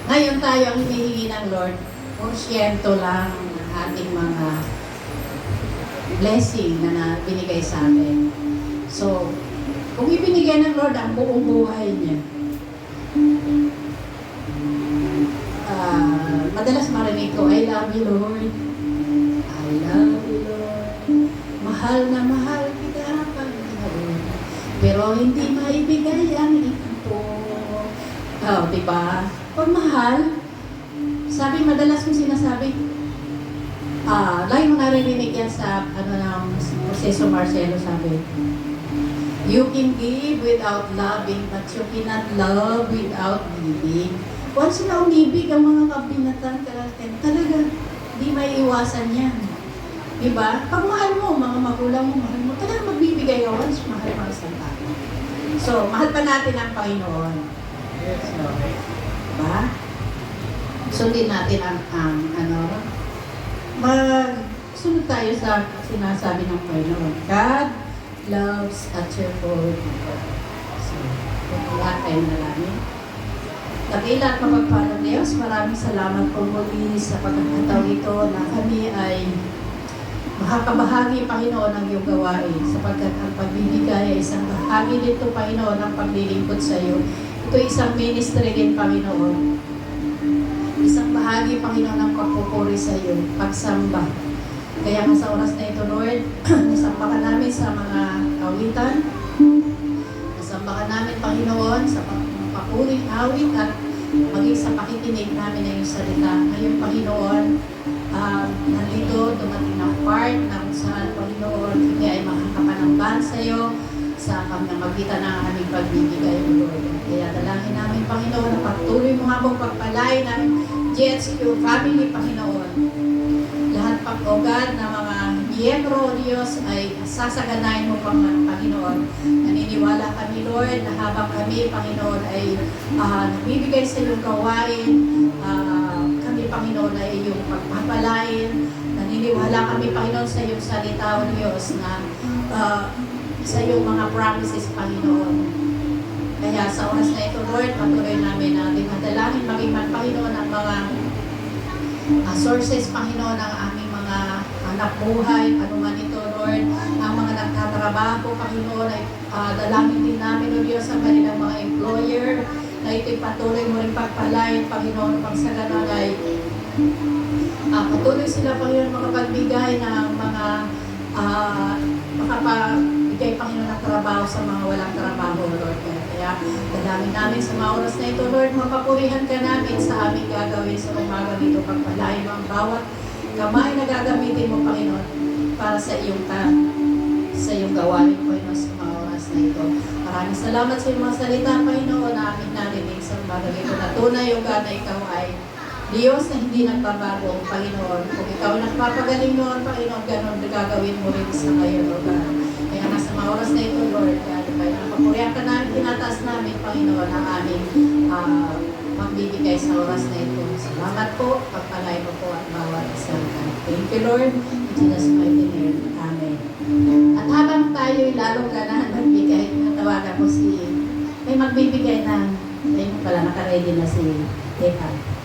[SPEAKER 4] Ngayon tayo ang hinihingi ng Lord, porsyento lang ng ating mga blessing na binigay sa atin. So, kung ibinigay ng Lord ang buong buhay niya, madalas marinig ko, I love you, Lord. I love you, Lord. Mahal na mahal kita, Panginoon. Pero hindi maibigay ang ito. Oh, diba? Pag mahal, sabi, madalas kong sinasabi, lagi mo narinig yan sa, Proseso Marcelo, sabi, you can give without loving, but you cannot love without giving. Once na umibig ang mga kabinatan, talaga, di may iwasan yan. Diba? Pag mahal mo, mga magulang mo, mahal mo, talaga magbibigay ka once, mahal mo sa tao. So, mahal pa natin ang Panginoon. So, diba? Sundin natin sunod tayo sa sinasabi ng Panginoon. God loves a cheerful people. So, lahat tayo nalamin. Dakila at mapagpalang Diyos, maraming salamat po muli sa pagkakataon ito na kami ay makakabahagi, Panginoon, ng iyong gawain sapagkat ang pagbibigay ay isang bahagi dito, Panginoon, ng paglilingkod sa iyo. Ito isang ministry din, Panginoon. Isang bahagi, Panginoon, ng pagpupuri sa iyo, pagsamba. Kaya nga sa oras na ito, Lord, nasamba ka namin sa mga kawitan. Nasamba ka namin, Panginoon, sa papuring awit at maging sa pakikinig namin ng iyong salita. Ngayon, Panginoon, nandito, dumating ng part na kung saan, Panginoon, hindi ay makakapanamban sa iyo sa pamamagitan ng aming pagbibigay, Lord. Kaya dalangin namin, Panginoon, na patuloy mo habang pagpalay ng GHQ family, Panginoon. Lahat pa, O God, na mga miyembro, Diyos, ay sasaganayin mo, Panginoon. Naniniwala kami, Lord, na habang kami, Panginoon, ay nagbibigay sa iyong gawain, kami, Panginoon, ay iyong pagpapalain. Naniniwala kami, Panginoon, sa iyong salita, O Diyos, na sa iyong mga promises, Panginoon. Kaya sa oras na ito, Lord, patuloy namin natin madalangin, maging man, Panginoon, ang mga sources, Panginoon, ng aming mga anak buhay, ano man ito, Lord, ang mga nagtatrabaho, Panginoon, ay dalangin din namin, O Diyos, ang kanilang mga employer, na ito'y patuloy mo rin pagpalain, Panginoon, pang sa ganun ay patuloy sila, Panginoon, makapagbigay ng mga makapagbigay, Panginoon, ng trabaho sa mga walang trabaho, Lord. Kaya dalangin namin sa mga oras na ito, Lord, mapapurihan ka namin sa aming gagawin sa umaga dito, pagpalain mo ang bawat kamay na gagamitin mo, Panginoon, para sa iyong gawain, Panginoon, sa mga oras na ito. Maraming salamat sa iyong mga salita, Panginoon, na aming narinig sa umaga dito. Na tunay, O God, na ikaw ay Diyos na hindi nagbabago, Panginoon. Kung ikaw nagpapagaling noon, Panginoon, ganun na gagawin mo rin sa ngayon, Lord God. Kaya nasa mga oras na ito, Lord God, kaya napapurihan ka namin, tinataas namin, Panginoon, ang aming magbibigay sa oras na ito. Salamat po, pagpalay mo po at bawat isang thank you, Lord. In Jesus' mighty name. Amen. At habang tayo'y lalong ganahan magbigay, tawagan ko si, may magbibigay ng, ayun pala, nakaready na si Teka.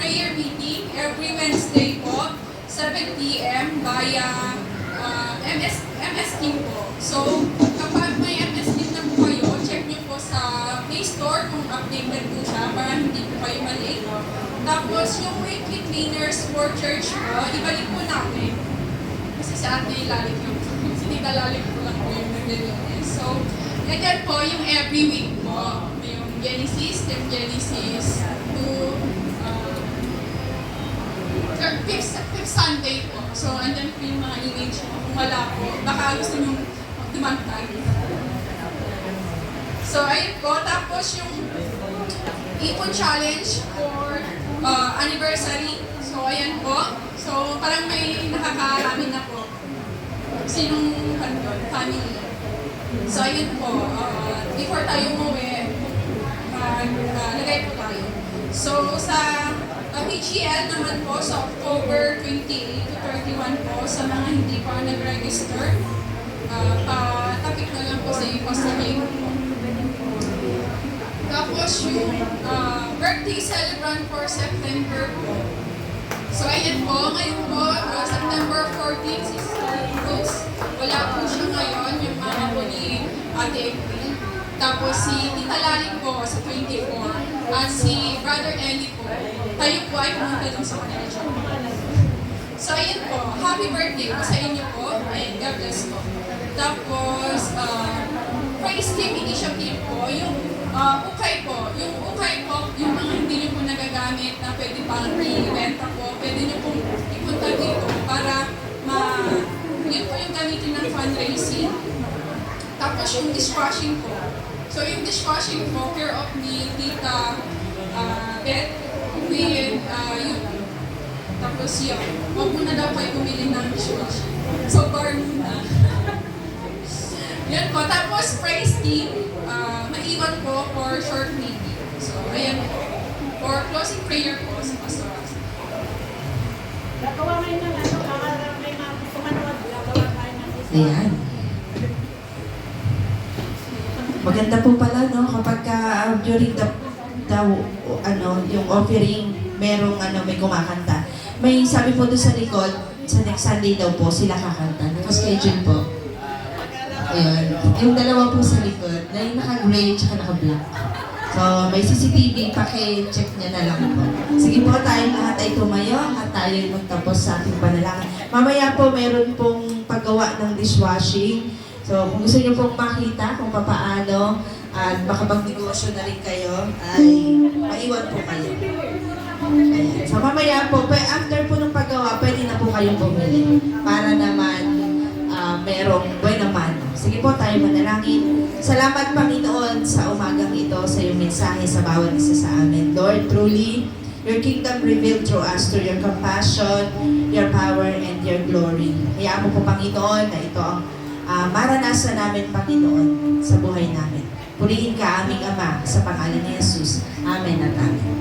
[SPEAKER 3] prayer meeting every Wednesday po, 7 p.m. via MS Team po. So, kapag may MS Team na po kayo, check nyo po sa Play Store kung updated po siya para hindi po kayo mali. Tapos yung weekly cleaners for church po, ibalik po natin. Kasi sa ate lalim yung, si Tita lalim po lang po yung naglilinis. So, ganyan po yung every week po. Yung Genesis, then Genesis to fifth Sunday po. So, andyan po yung mga image mo. Kung wala po, baka gusto nyo dumantag. So, ayun po. Tapos yung Ipon Challenge for anniversary. So, ayan po. So, parang may nakakaramin na po. Sinong family. So, ayun po. Before tayo umuwi, lagay po tayo. So, sa PGL naman po, sa October 28 to 31 po, sa mga hindi pa nag-register, pa-topic na lang po sa ipasagay po. Tapos yung birthday celebrant for September po. So, ayan po, ngayon po, September 14, si Rose. Wala po siya ngayon, yung mama po ni Ate April. Tapos si Tita Lali po sa 24. At si Brother Eddie po. Tayo po ay pumunta dun sa kanila siya. So, ayan po, happy birthday po sa inyo po. And God bless po. Tapos, Praise Team Initiative po, yung ukay po. Yung ukay po, yung mga hindi nyo po nagagamit na pwede pang i-ibenta po, pwede nyo pong ipunta dito para yun po yung gamitin ng fundraising. Tapos yung dishwashing po. So yung dishwashing po, care of ni Tita Beth with yun. Tapos yun, huwag muna daw kayo bumili ng dishwashing. So bar muna. Yan po. Tapos praise team, maiwan po for short meeting. So ayan po. For closing prayer po sa Pastor Ross.
[SPEAKER 4] Gagawa ngayon ng para may mga kumanood, gagawa tayo ng
[SPEAKER 7] Ayan. Maganda po pala, no? Kapag during the yung offering, merong may kumakanta. May sabi po doon sa likod, sa next Sunday daw po, sila kakanta. Naka-schedule po. Ayan. Yung dalawa po sa likod, na yung naka-gray at naka-black. So, may CCTV, paki-check niya na lang po. Sige po, tayong lahat ay tumayo at tayo magtapos sa ating panalangin. Mamaya po, meron pong paggawa ng dishwashing. So, kung gusto niyo pong makita kung papaano at makapag-negosyo na rin kayo, ay maiwan po kayo. Ayan. So, mamaya po, after po ng paggawa, pwede na po kayong bumili para naman merong buena mano. Sige po, tayo manalangin. Salamat, Panginoon, sa umagang ito, sa iyong mensahe sa bawat isa sa amin. Lord, truly, your kingdom revealed through us, through your compassion, your power, and your glory. Hayaan mo po, Panginoon, na ito ang maranasan namin, Panginoon, sa buhay namin. Purihin ka, aming Ama, sa pangalan ni Jesus. Amen at amen.